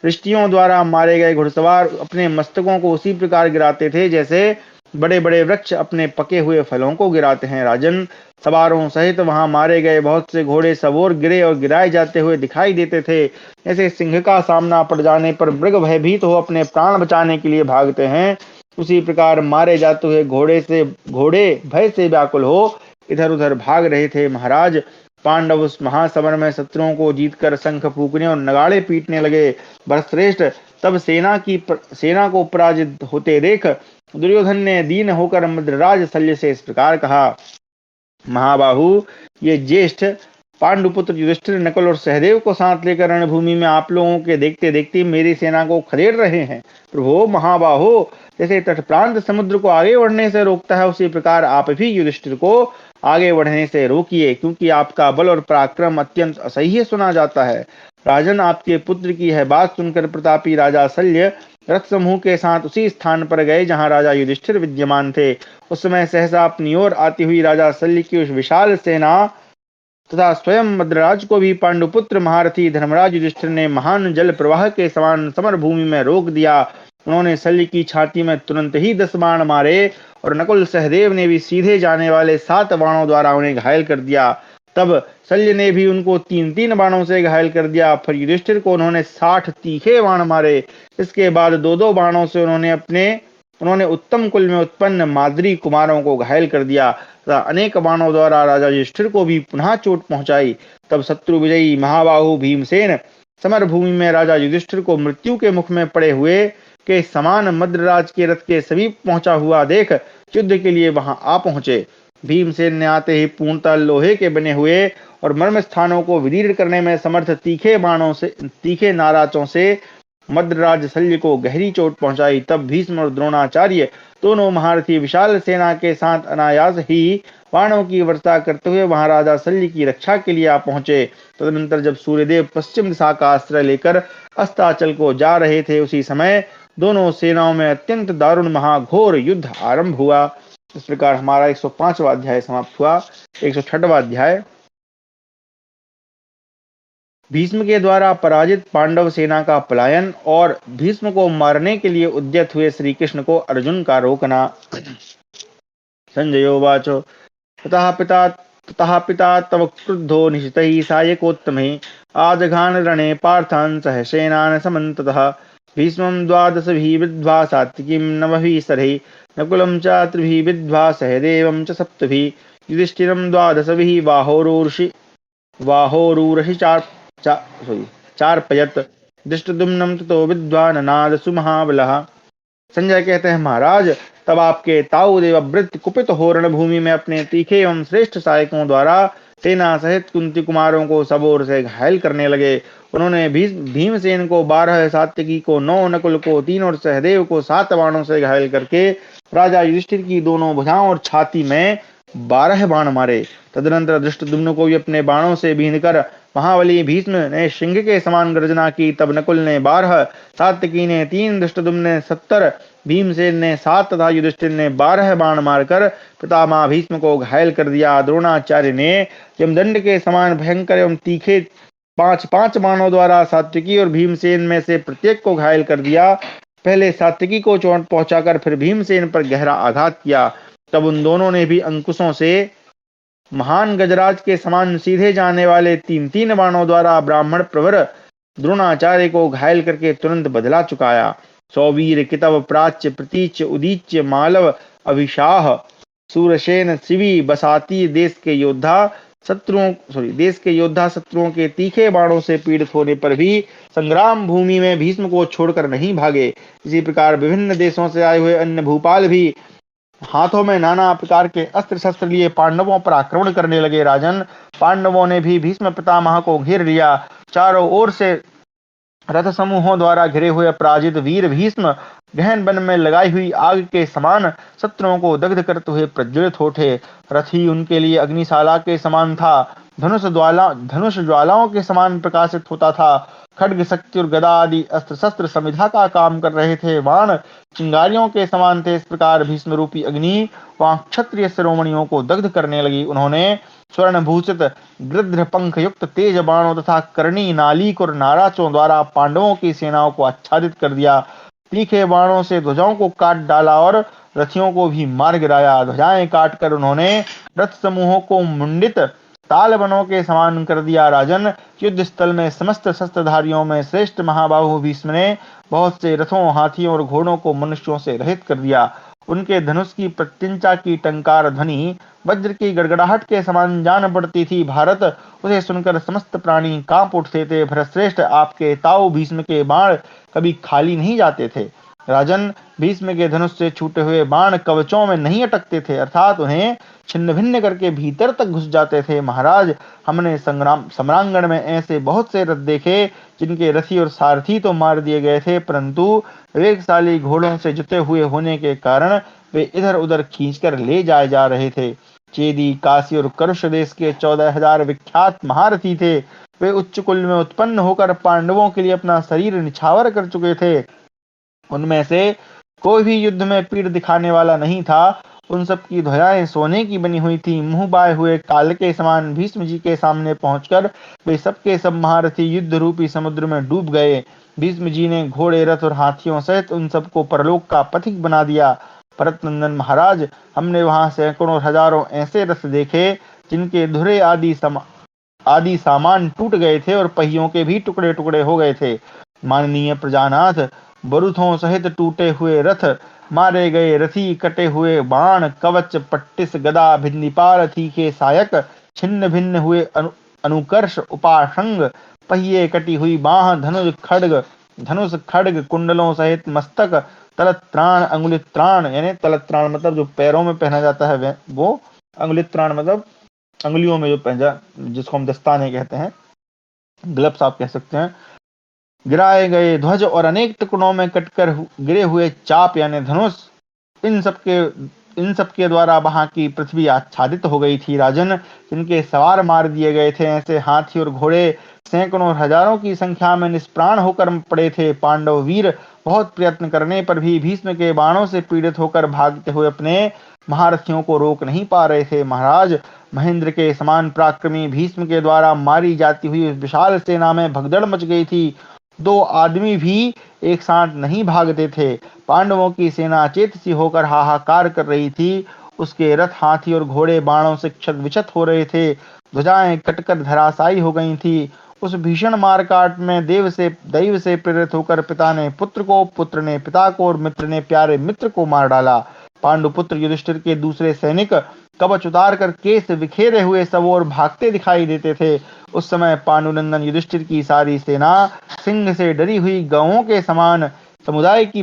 रिष्टियों द्वारा मारे गए घुड़सवार अपने मस्तकों को उसी प्रकार गिराते थे जैसे बड़े बड़े वृक्ष अपने पके हुए फलों को गिराते हैं। राजन, सवारों सहित वहां मारे गए बहुत से घोड़े सब ओर गिरे और गिराए जाते हुए दिखाई देते थे। जैसे सिंह का सामना पड़ जाने पर मृग भयभीत हो अपने प्राण बचाने के लिए भागते हैं, उसी प्रकार मारे जाते हुए घोड़े भय से व्याकुल हो इधर उधर भाग रहे थे। महाराज, पांडव उस महासमर में शत्रुओं को जीतकर शंख फूकने और नगाड़े पीटने लगे। भरतश्रेष्ठ, तब सेना को पराजित होते देख दुर्योधन ने दीन होकर मद्रराज शल्य से इस प्रकार कहा। महाबाहु, ये ज्येष्ठ पांडुपुत्र युधिष्ठिर, नकुल और सहदेव को साथ लेकर रणभूमि में आप लोगों के देखते देखते मेरी सेना को खदेड़ रहे हैं। प्रभु महाबाहु, जैसे तट प्रांत समुद्र को आगे बढ़ने से रोकता है, उसी प्रकार आप भी युधिष्ठिर को आगे बढ़ने से रोकिए, क्योंकि आपका बल और पराक्रम अत्यंत असह्य सुना जाता है। राजन, आपके पुत्र की यह बात सुनकर प्रतापी राजा शल्य रथ समूह के साथ उसी स्थान पर गए जहां राजा युधिष्ठिर विद्यमान थे। उस समय सहसा अपनी ओर आती हुई राजा शल्य की उस विशाल सेना तथा स्वयं मद्रराज को भी पांडुपुत्र महारथी धर्मराज युधिष्ठिर ने महान जल प्रवाह के समान समर भूमि में रोक दिया। उन्होंने शल्य की छाती में तुरंत ही 10 बाण मारे और नकुल सहदेव ने भी सीधे जाने वाले 7 बाणों द्वारा उन्हें घायल कर दिया। तब शल्य ने भी उनको 3-3 बाणों से घायल कर दिया। फिर युधिष्ठिर को उन्होंने 60 तीखे बाण मारे। इसके बाद 2-2 बाणों से उन्होंने उत्तम कुल में उत्पन्न माद्री कुमारों को घायल कर दिया तथा अनेक बाणों द्वारा राजा युधिष्ठिर को भी पुनः चोट पहुंचाई। तब शत्रु विजयी महाबाहु भीमसेन समर भूमि में राजा युधिष्ठिर को मृत्यु के मुख में पड़े हुए के समान मद्रराज के रथ के समीप पहुंचा हुआ देख युद्ध के लिए वहां आ पहुंचे। भीमसेन ने आते ही पूर्णतः लोहे के बने हुए और मर्म स्थानों को विदीर्ण करने में समर्थ तीखे नाराजों से मद्रराज शल्य को गहरी चोट पहुंचाई। तब भीष्म और द्रोणाचार्य दोनों महारथी विशाल सेना के साथ अनायास ही बाणों की वर्षा करते हुए वहां राजा शल्य की रक्षा के लिए आ पहुंचे। तदनंतर जब सूर्यदेव पश्चिम दिशा का आश्रय लेकर अस्ताचल को जा रहे थे, उसी समय दोनों सेनाओं में अत्यंत दारुण महाघोर युद्ध आरंभ हुआ। इस प्रकार हमारा 105वां अध्याय समाप्त हुआ। 106वां अध्याय, भीष्म के द्वारा पराजित पांडव सेना का पलायन और भीष्म को मारने के लिए उद्यत हुए श्री कृष्ण को अर्जुन का रोकना। संजयोवाच, ततः पिता तव क्रुद्धो निशितैः सायकोत्तमे आजघान रणे पार्थान् सहसेनान् समन्ततः भीष्मं द्वादशभिः विद्ध्वा सात्विकीं नवभिः सरैः नकुलं च त्रिभिः विद्ध्वा सहदेवं च सप्तभिः युधिष्ठिरं द्वादशभिः वाहोरूरहि चार्पयत् धृष्टद्युम्नं ततो विद्वान् ननादसु महाबलः। संजय कहते हैं, महाराज, तब आपके ताऊ देवव्रत कुपित हो रणभूमि में अपने तीखे एवं श्रेष्ठ सहायकों द्वारा सेना सहित कुंती कुमारों को सब ओर से घायल करने लगे। उन्होंने भीमसेन को 12, सात्यकी को 9, नकुल को 3 और सहदेव को 7 बाणों से घायल करके राजा युधिष्ठिर की दोनों भुजाओं और छाती में 12 बाण मारे। तदनंतर धृष्टद्युम्न को भी अपने बाणों से बींधकर महाबली भीष्म ने सिंह के समान गर्जना की। तब नकुल ने 12, सात्यकी ने 3, धृष्टद्युम्न ने 70, भीमसेन ने 7 तथा युधिष्ठिर ने 12 बाण मारकर पितामह भीष्म को घायल कर दिया। द्रोणाचार्य ने यमदंड के समान भयंकर एवं तीखे 5-5 बाणों द्वारा सात्यकी और भीमसेन में से प्रत्येक को घायल कर दिया। पहले सात्यकी को चोट पहुंचाकर फिर भीमसेन पर गहरा आघात किया। तब उन दोनों ने भी अंकुशों से महान गजराज के समान सीधे जाने वाले 3-3 बाणों द्वारा ब्राह्मण प्रवर द्रोणाचार्य को घायल करके तुरंत बदला चुकाया। सौवीर, कितव, प्राच्य, प्रतीच्य, उदीच्य, मालव, अभिशाह, सूरसेन, शिवी, बसाती देश के योद्धा शत्रुओं के तीखे बाणों से पीड़ित होने पर भी संग्राम भूमि में भीष्म को छोड़कर नहीं भागे। इसी प्रकार विभिन्न देशों से आए हुए अन्य भूपाल भी हाथों में नाना प्रकार के अस्त्र शस्त्र लिए पांडवों पर आक्रमण करने लगे। राजन, पांडवों ने भी भीष्म पितामह को घेर लिया। चारों ओर से रथ समूहों द्वारा घिरे हुए पराजित वीर भीष्म गहन वन में लगाई हुई आग के समान शत्रुओं को दग्ध करते हुए प्रज्वलित होते। रथ ही उनके लिए अग्निशाला के समान था। धनुष ज्वालाओं के समान प्रकाशित होता था। खड्ग, शक्ति और गदा आदि अस्त्र शस्त्र समिधा का काम कर रहे थे। बाण चिंगारियों के समान थे। इस प्रकार भीष्म रूपी अग्नि वहां क्षत्रिय शिरोमणियों को दग्ध करने लगी। उन्होंने स्वर्ण भूषित गृध्र पंख युक्त तेज बाणों तथा कर्णी, नालीक और नाराचों द्वारा पांडवों की सेनाओं को आच्छादित कर दिया। तीखे बाणों से ध्वजाओं को काट डाला और रथियों को भी मार गिराया। ध्वजाएं काटकर उन्होंने रथ समूहों को मुंडित तालबनों के समान कर दिया। राजन, युद्ध स्थल में समस्त शस्त्रधारियों में श्रेष्ठ महाबाहु भीष्म ने बहुत से रथों, हाथियों और घोड़ों को मनुष्यों से रहित कर दिया। उनके धनुष की प्रत्यंचा की टंकार ध्वनि वज्र की गड़गड़ाहट के समान जान पड़ती थी। भारत, उसे सुनकर समस्त प्राणी कांप उठते थे। भरतश्रेष्ठ, आपके ताऊ भीष्म के बाण कभी खाली नहीं जाते थे। राजन, भीष्म के धनुष से छूटे हुए बाण कवचों में नहीं अटकते थे, अर्थात उन्हें छिन्न भिन्न करके भीतर तक घुस जाते थे। महाराज, हमने संग्राम सम्रांगण में ऐसे बहुत से रथ देखे जिनके रथी और सारथी तो मार दिए गए थे, परंतु वेगशाली घोड़ों से जुते हुए होने के कारण वे इधर उधर खींचकर ले जाए जा रहे थे। चेदी, काशी और करुष देश के 14,000 विख्यात महारथी थे। वे उच्च कुल में उत्पन्न होकर पांडवों के लिए अपना शरीर निछावर कर चुके थे। उनमें से कोई भी युद्ध में पीड़ दिखाने वाला नहीं था। उन सब की ध्वजाएं सोने की बनी हुई थी। मुंह बाए हुए काल के समान भीष्म जी के सामने पहुंचकर वे सबके सब महारथी युद्ध रूपी समुद्र में डूब गए। भीष्म जी ने घोड़े, रथ और हाथियों सहित उन सबको परलोक का पथिक बना दिया। भरत नंदन महाराज, हमने वहां सैकड़ों और हजारों ऐसे रथ देखे जिनके धुरे आदि सामान टूट गए थे और पहियों के भी टुकड़े टुकड़े हो गए थे। माननीय प्रजानाथ, बरूथों सहित टूटे हुए रथ, मारे गए रथी, कटे हुए बाण, कवच, पट्टिस, गदा, भिन्दिपाल, तीखे सायक, छिन्न भिन्न हुए अनुकर्ष, उपाशंग, पहिए, कटी हुई बाह, धनुष खड्ग, कुंडलों सहित मस्तक, तलत्राण, अंगुलित्राण, यानी तलत्राण मतलब जो पैरों में पहना जाता है वो, अंगुलित्राण मतलब अंगुलियों में जो पहना, जिसको हम दस्ताने कहते हैं, ग्लव्स आप कह सकते हैं, गिराए गए ध्वज और अनेक टुकड़ों में कटकर गिरे हुए चाप यानी धनुष, इन सबके द्वारा वहां की पृथ्वी आच्छादित हो गई थी। राजन, जिनके सवार मार दिए गए थे, ऐसे हाथी और घोड़े सैकड़ों और हजारों की संख्या में निष्प्राण होकर पड़े थे। पांडव वीर बहुत प्रयत्न करने पर भी भीष्म के बाणों से पीड़ित होकर भागते हुए अपने महारथियों को रोक नहीं पा रहे थे। महाराज, महेंद्र के समान पराक्रमी भीष्म के द्वारा मारी जाती हुई उस विशाल सेना में भगदड़ मच गई थी। 2 आदमी भी एक साथ नहीं भागते थे। पांडवों की सेना चेत सी होकर हाहाकार कर रही थी। उसके रथ, हाथी और घोड़े बाणों से क्षत विक्षत हो रहे थे। ध्वजाएं कटकर धराशायी हो गई थी। उस भीषण मारकाट में दैव से प्रेरित होकर पिता ने पुत्र को, पुत्र ने पिता को और मित्र ने प्यारे मित्र को मार डाला। पांडुपुत्र युधिष्ठिर के दूसरे सैनिक कवच उतार कर केस बिखेरे हुए सब ओर भागते दिखाई देते थे। उस समय पांडुनंदन युधिष्ठिर की सारी सेना सिंह से डरी हुई गायों के समुदाय की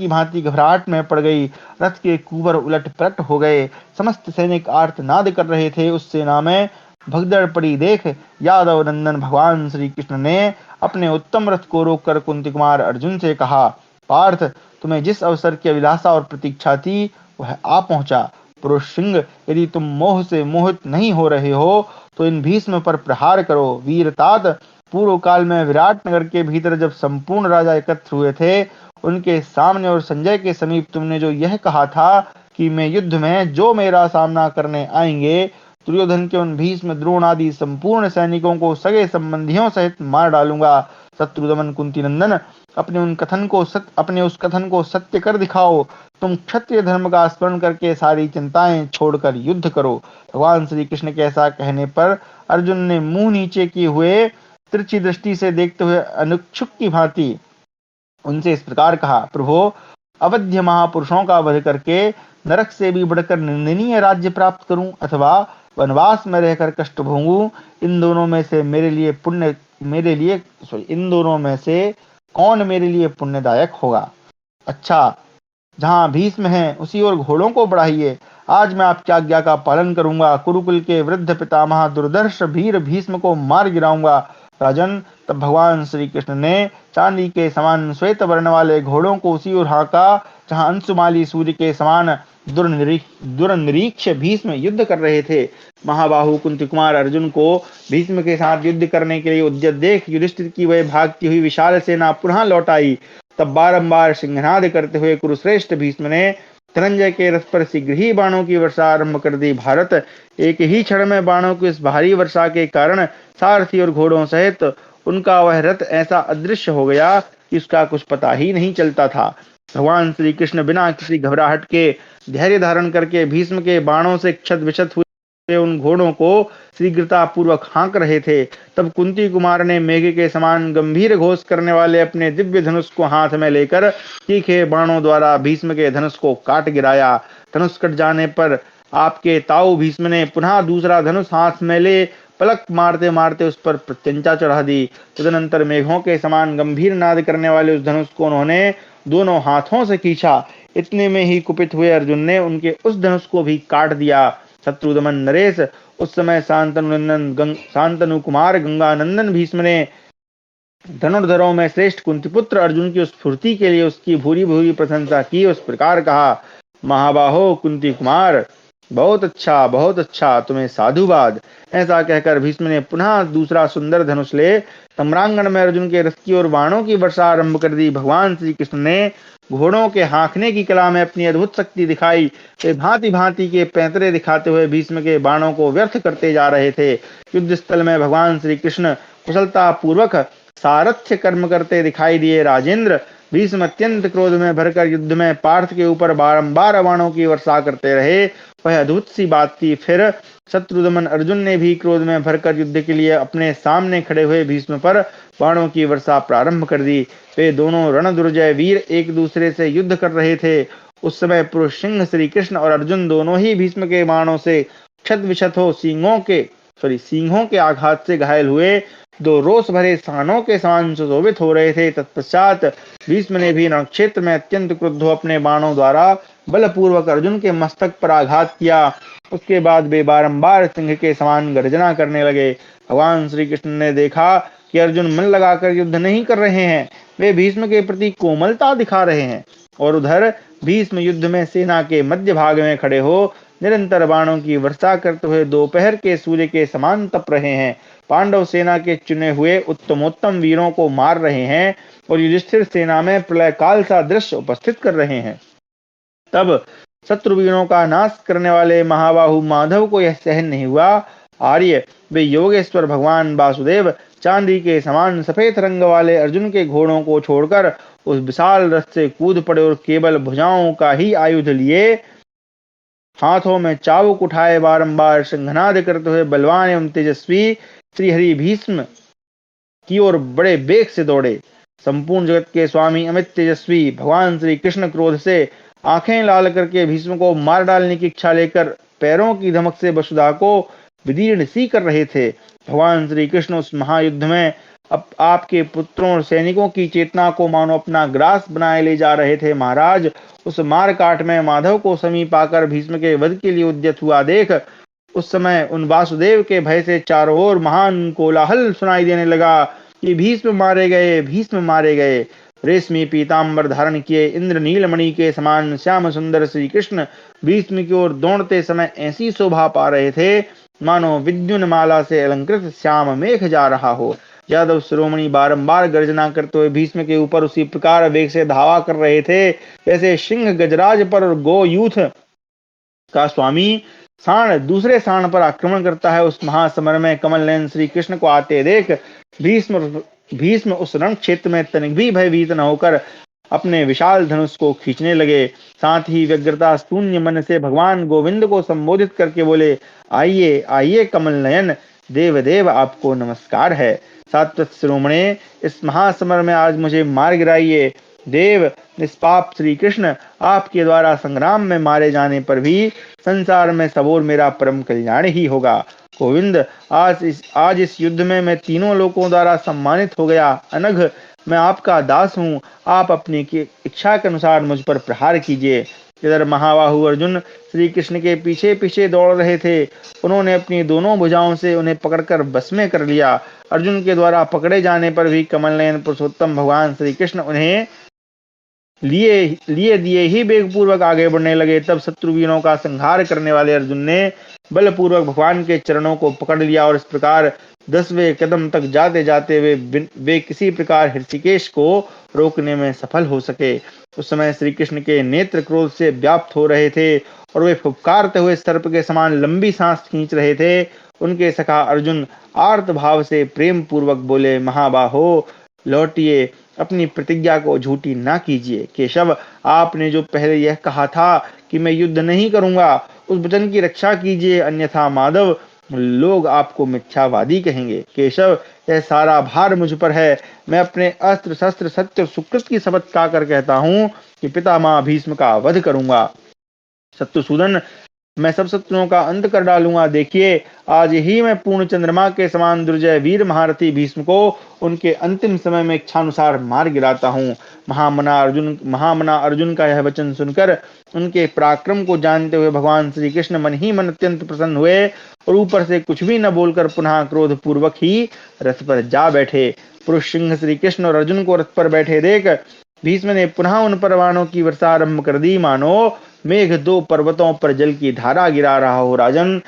भांति घबराहट में पड़ गई। रथ के कुबर उलट पलट हो गए। समस्त सैनिक आर्तनाद कर रहे थे। उस सेना में भगदड़ पड़ी देख यादव नंदन भगवान श्री कृष्ण ने अपने उत्तम रथ को रोककर कुंती कुमार अर्जुन से कहा, पार्थ, तुम्हें जिस अवसर की अभिलाषा और प्रतीक्षा थी वह आ पहुंचा। पुरुष सिंह, यदि तुम मोह से मोहित नहीं हो रहे हो तो इन भीष्म पर प्रहार करो। वीरतात, पूर्व काल में विराट नगर के भीतर जब संपूर्ण राजा एकत्र हुए थे, उनके सामने और संजय के समीप तुमने जो यह कहा था कि मैं युद्ध में जो मेरा सामना करने आएंगे, दुर्योधन के उन भीष्म, द्रोण आदि संपूर्ण सैनिकों को सगे संबंधियों सहित मार डालूंगा। शत्रुदमन कुंती नंदन, अपने उस कथन को सत्य कर दिखाओ। तुम क्षत्रिय धर्म का स्मरण करके सारी चिंताएं छोड़कर युद्ध करो। भगवान श्री कृष्ण के ऐसा कहने पर अर्जुन ने मुंह नीचे किए हुए तिरछी दृष्टि से देखते हुए अनुक्षुप की भांति उनसे इस प्रकार कहा, प्रभो, अवध्य महापुरुषों का वध करके नरक से भी बढ़कर निंदनीय राज्य प्राप्त करूं अथवा वनवास में रहकर कष्ट भोगूं, इन दोनों में से कौन मेरे लिए पुण्यदायक होगा। अच्छा, जहां भीष्म हैं उसी ओर घोड़ों को बढ़ाइए। आज मैं आपकी आज्ञा का पालन करूंगा। कुरुकुल के वृद्ध पितामह दुर्धर्ष वीर भीष्म को मार गिराऊंगा। राजन, तब भगवान श्री कृष्ण ने चांदी के समान श्वेत वर्ण वाले घोड़ों को उसी ओर हाँका जहां अंशुमाली सूर्य के समान दुर्निरीक्ष भीष्म युद्ध कर रहे थे। महाबाहु कुंती कुमार अर्जुन को भीष्म के साथ युद्ध करने के लिए उद्यत देख युधिष्ठिर की वह भागती हुई विशाल सेना पुनः लौट आई। तब बारंबार सिंहनाद करते हुए कुरुश्रेष्ठ भीष्म ने धनंजय के रथ पर शीघ्र ही बाणों की वर्षा आरंभ कर दी। भारत, एक ही क्षण में बाणों की इस भारी वर्षा के कारण सारथी और घोड़ों सहित उनका वह रथ ऐसा अदृश्य हो गया कि उसका कुछ पता ही नहीं चलता था। भगवान श्री कृष्ण बिना किसी घबराहट के धैर्य धारण करके भीष्म के बाणों से क्षत विक्षत हुए उन घोड़ों को शीघ्रता पूर्वक हाँक रहे थे। तब कुंती कुमार ने मेघ के समान गंभीर घोष करने वाले अपने दिव्य धनुष को हाथ में लेकर तीखे बाणों द्वारा भीष्म के धनुष को काट गिराया। धनुष कट जाने पर आपके ताऊ भीष्म ने पुनः दूसरा धनुष हाथ में ले पलक मारते मारते उस पर प्रत्यंचा चढ़ा दी। तदनंतर मेघों के समान गंभीर नाद करने वाले उस धनुष को उन्होंने दोनों हाथों से खींचा। इतने में ही कुपित हुए अर्जुन ने उनके उस धनुष को भी काट दिया। शत्रुदमन नरेश उस समय शांतनु कुमार गंगानंदन भीष्म ने धनुर्धरों में श्रेष्ठ कुंतीपुत्र अर्जुन की उस फुर्ती के लिए उसकी भूरी भूरी प्रशंसा की। उस प्रकार कहा, महाबाहो कुंती कुमार, बहुत अच्छा, तुम्हें साधुवाद। ऐसा कहकर भीष्म ने पुनः दूसरा सुंदर धनुष ले सम्रांगण में अर्जुन के रथ की ओर बाणों की वर्षा आरंभ कर दी। भगवान श्री कृष्ण ने घोड़ों के हाँकने की कला में अपनी अद्भुत शक्ति दिखाई। वे भांति भांति के पैंतरे दिखाते हुए भीष्म के बाणों को व्यर्थ करते जा रहे थे। युद्ध स्थल में भगवान श्री कृष्ण कुशलता पूर्वक सारथ्य कर्म करते दिखाई दिए। राजेंद्र, भीष्म अत्यंत क्रोध में भरकर युद्ध में पार्थ के ऊपर बारंबार बाणों की वर्षा करते रहे। वह अद्भुत सी बात थी। फिर शत्रुदमन अर्जुन ने भी क्रोध में भरकर युद्ध के लिए अपने सामने खड़े हुए भीष्म पर बाणों की वर्षा प्रारंभ कर दी। वे दोनों रणदुर्जय वीर एक दूसरे से युद्ध कर रहे थे। उस समय पुरुष सिंह श्री कृष्ण और अर्जुन दोनों ही भीष्म के बाणों से क्षत विक्षत हो सिंहों के आघात से घायल हुए। दो रोष भरे सानों के समान सुशोभित हो रहे थे। तत्पश्चात भीष्म ने भी रणक्षेत्र में अत्यंत क्रुद्ध हो अपने बाणों द्वारा बलपूर्वक अर्जुन के मस्तक पर आघात किया। उसके बाद वे बारंबार सिंह के समान गर्जना करने लगे। भगवान श्री कृष्ण ने देखा कि अर्जुन मन लगाकर युद्ध नहीं कर रहे हैं, वे भीष्म के प्रति कोमलता दिखा रहे हैं। और उधर भीष्म युद्ध में सेना के मध्य भाग में खड़े हो निरंतर बाणों की वर्षा करते हुए दोपहर के सूर्य के समान तप रहे हैं। पांडव सेना के चुने हुए उत्तमोत्तम वीरों को मार रहे हैं और युधिष्ठिर सेना में प्रलय काल सा दृश्य उपस्थित कर रहे हैं। तब शत्रुवीरों का नाश करने वाले महाबाहु माधव को यह सहन नहीं हुआ। आर्य, वे योगेश्वर भगवान वासुदेव चांदी के समान सफेद रंग वाले अर्जुन के घोड़ों को छोड़कर उस विशाल रथ से कूद पड़े और केवल भुजाओं का ही आयुध लिए हाथों में चाबुक उठाए बारंबार सिंहनाद करते हुए बलवान एवं तेजस्वी श्रीहरि भीष्म की ओर बड़े वेग से दौड़े। संपूर्ण जगत के स्वामी अमित तेजस्वी भगवान श्री कृष्ण क्रोध से आंखें लाल करके भीष्म को मार डालने की इच्छा लेकर पैरों की धमक से वसुधा को विदीर्ण सी कर रहे थे। भगवान श्री कृष्ण उस महायुद्ध में अब आपके पुत्रों और सैनिकों की चेतना को मानो अपना ग्रास बनाए ले जा रहे थे। महाराज, उस मार काट में माधव को समीप आकर भीष्म के वध के लिए उद्यत हुआ देख उस समय उन वासुदेव के भय से चारों ओर महान कोलाहल सुनाई देने लगा कि भीष्म मारे गए। रेशमी पीताम्बर धारण किए इंद्र नीलमणि के समान श्याम सुंदर श्री कृष्ण भीष्म की ओर दौड़ते समय ऐसी शोभा पा रहे थे मानो विद्युन माला से अलंकृत श्याम मेघ जा रहा हो। यादव शिरोमणि बारंबार गर्जना करते हुए भीष्म के ऊपर उसी प्रकार वेग से धावा कर रहे थे वैसे सिंह गजराज पर और गो यूथ का स्वामी सांड दूसरे सांड पर आक्रमण करता है। उस महासमर में कमल नयन श्री कृष्ण को आते देख भीष्म उस रण क्षेत्र में तनिक भी भयभीत न होकर अपने विशाल धनुष को खींचने लगे। साथ ही व्यग्रता शून्य मन से भगवान गोविंद को संबोधित करके बोले, आइए आइए कमल नयन देव आपको नमस्कार है। सात्वत शिरोमणे, इस महासमर में आज मुझे मार गिराइए। देव निष्पाप श्री कृष्ण, आपके द्वारा संग्राम में मारे जाने पर भी संसार में सबोर मेरा परम कल्याण ही होगा। गोविंद, आज इस युद्ध में मैं तीनों लोगों द्वारा सम्मानित हो गया। अनघ, मैं आपका दास हूँ, आप अपनी इच्छा के अनुसार मुझ पर प्रहार कीजिए। इधर महाबाहु अर्जुन श्री कृष्ण के पीछे पीछे दौड़ रहे थे। उन्होंने अपनी दोनों भुजाओं से उन्हें पकड़कर बस में कर लिया। अर्जुन के द्वारा पकड़े जाने पर भी कमल नयन पुरुषोत्तम भगवान श्री कृष्ण उन्हें लिए दिए ही वेगपूर्वक आगे बढ़ने लगे। तब शत्रुवीरों का संहार करने वाले अर्जुन ने बलपूर्वक भगवान के चरणों को पकड़ लिया और इस प्रकार 10वें कदम तक जाते जाते वे किसी प्रकार ऋषिकेश को रोकने में सफल हो सके। उस समय श्री कृष्ण के नेत्र क्रोध से व्याप्त हो रहे थे और वे फुफकारते हुए सर्प के समान लंबी सांस खींच रहे थे। उनके सखा अर्जुन आर्त भाव से प्रेम पूर्वक बोले, महाबाहो लौटिए, अपनी प्रतिज्ञा को झूठी ना कीजिए। केशव, आपने जो पहले यह कहा था कि मैं युद्ध नहीं करूंगा, उस वचन की रक्षा कीजिए, अन्यथा माधव लोग आपको मिथ्यावादी कहेंगे। केशव, यह सारा भार मुझ पर है। मैं अपने अस्त्र शस्त्र सत्य और सुकृत की शपथ खाकर कहता हूँ कि पितामह भीष्म का वध करूंगा। शत्रुसूदन, मैं सब शत्रुओं का अंत कर डालूंगा। देखिए, आज ही मैं पूर्ण चंद्रमा के समान दुर्जय वीर महारथी भीष्म को उनके अंतिम समय में इच्छानुसार मार गिराता हूँ। महामना अर्जुन का यह वचन सुनकर उनके पराक्रम को जानते हुए भगवान श्री कृष्ण मन ही मन अत्यंत प्रसन्न हुए और ऊपर से कुछ भी न बोलकर पुनः क्रोध पूर्वक ही रथ पर जा बैठे। पुरुष सिंह श्री कृष्ण और अर्जुन को रथ पर बैठे देख भीष्म ने पुनः उन पर बाणों की वर्षा आरंभ कर दी, मानो मेघ दो पर्वतों पर जल की धारा गिरा रहा हो। राजन,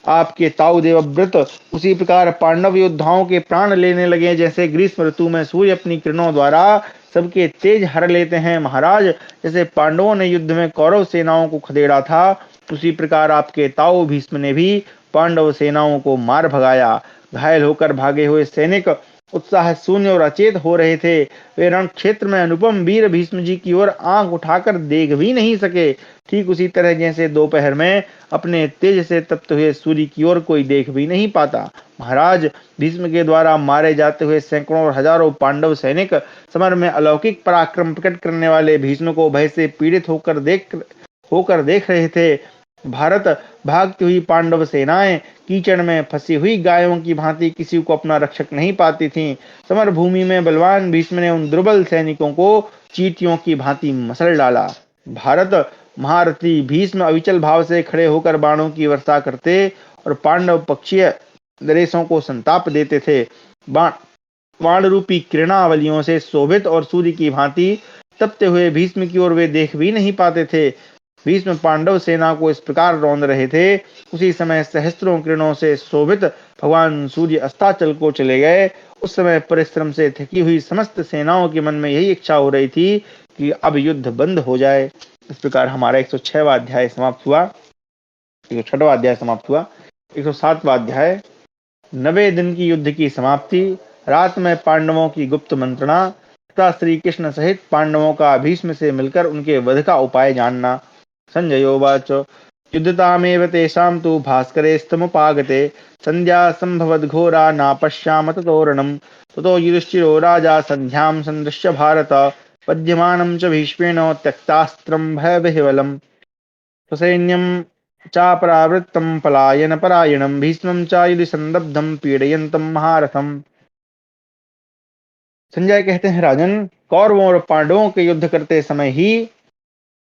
आपके ताऊ देवव्रत उसी प्रकार पांडव योद्धाओं के प्राण लेने लगे जैसे ग्रीष्म ऋतु में सूर्य अपनी किरणों द्वारा सबके तेज हर लेते हैं। महाराज, जैसे पांडवों ने युद्ध में कौरव सेनाओं को खदेड़ा था, उसी प्रकार आपके ताऊ भीष्म ने भी पांडव सेनाओं को मार भगाया। घायल होकर भागे हुए सैनिक उत्साह शून्य और अचेत हो रहे थे। वे रण क्षेत्र में अनुपम वीर भीष्म जी की ओर आंख उठाकर देख भी नहीं सके। ठीक उसी तरह जैसे दोपहर में अपने तेज से तप्त हुए सूर्य की ओर कोई देख भी नहीं पाता। महाराज, भीष्म के द्वारा मारे जाते हुए सैकड़ों और हजारों पांडव सैनिक समर में अलौकिक पराक्रम प्रकट करने वाले भीष्म को भय से पीड़ित होकर देख रहे थे। भारत भागती हुई पांडव सेनाएं कीचड़ में फंसी हुई गायों की भांति किसी को अपना रक्षक नहीं पाती थीं। समर भूमि में बलवान भीष्म ने उन दुर्बल सैनिकों को चींटियों की भांति मसल डाला। भारत महारथी भीष्म अविचल भाव से खड़े होकर बाणों की वर्षा करते और पांडव पक्षीय नरेशों को संताप देते थे। बाण रूपी किरणावलियों से शोभित और सूर्य की भांति तपते हुए भीष्म की ओर वे देख भी नहीं पाते थे। भीष्म पांडव सेना को इस प्रकार रौंद रहे थे। उसी समय सहस्त्रों किरणों से शोभित भगवान सूर्य अस्ताचल को चले गए। उस समय परिश्रम से थकी हुई समस्त सेनाओं के मन में यही इच्छा हो रही थी कि अब युद्ध बंद हो जाए। इस प्रकार हमारा 106वां अध्याय समाप्त हुआ, 106वां अध्याय समाप्त हुआ। 107वां अध्याय 90 दिन की युद्ध की समाप्ति। रात में पांडवों की गुप्त मंत्रणा तथा श्री कृष्ण सहित पांडवों का भीष्म से मिलकर उनके वध का उपाय जानना। संजयोवाच युद्धतामेव तेषां तु भास्करेस्तमुपागते संध्या संभवद्घोरा नापश्याम ततोरणम् ततो युधिष्ठिरो राजा संध्यां सन्दृश्य भारत पद्यमानं च भीष्मेण त्यक्तास्त्रं भयविह्वलम् स्वसैन्यं चापरावृत्तं पलायनपरायणं भीष्मं च युधि संदब्धं पीडयन्तं महारथम्। संजय कहते हैं, राजन, कौरवों और पांडवों के युद्ध करते समय ही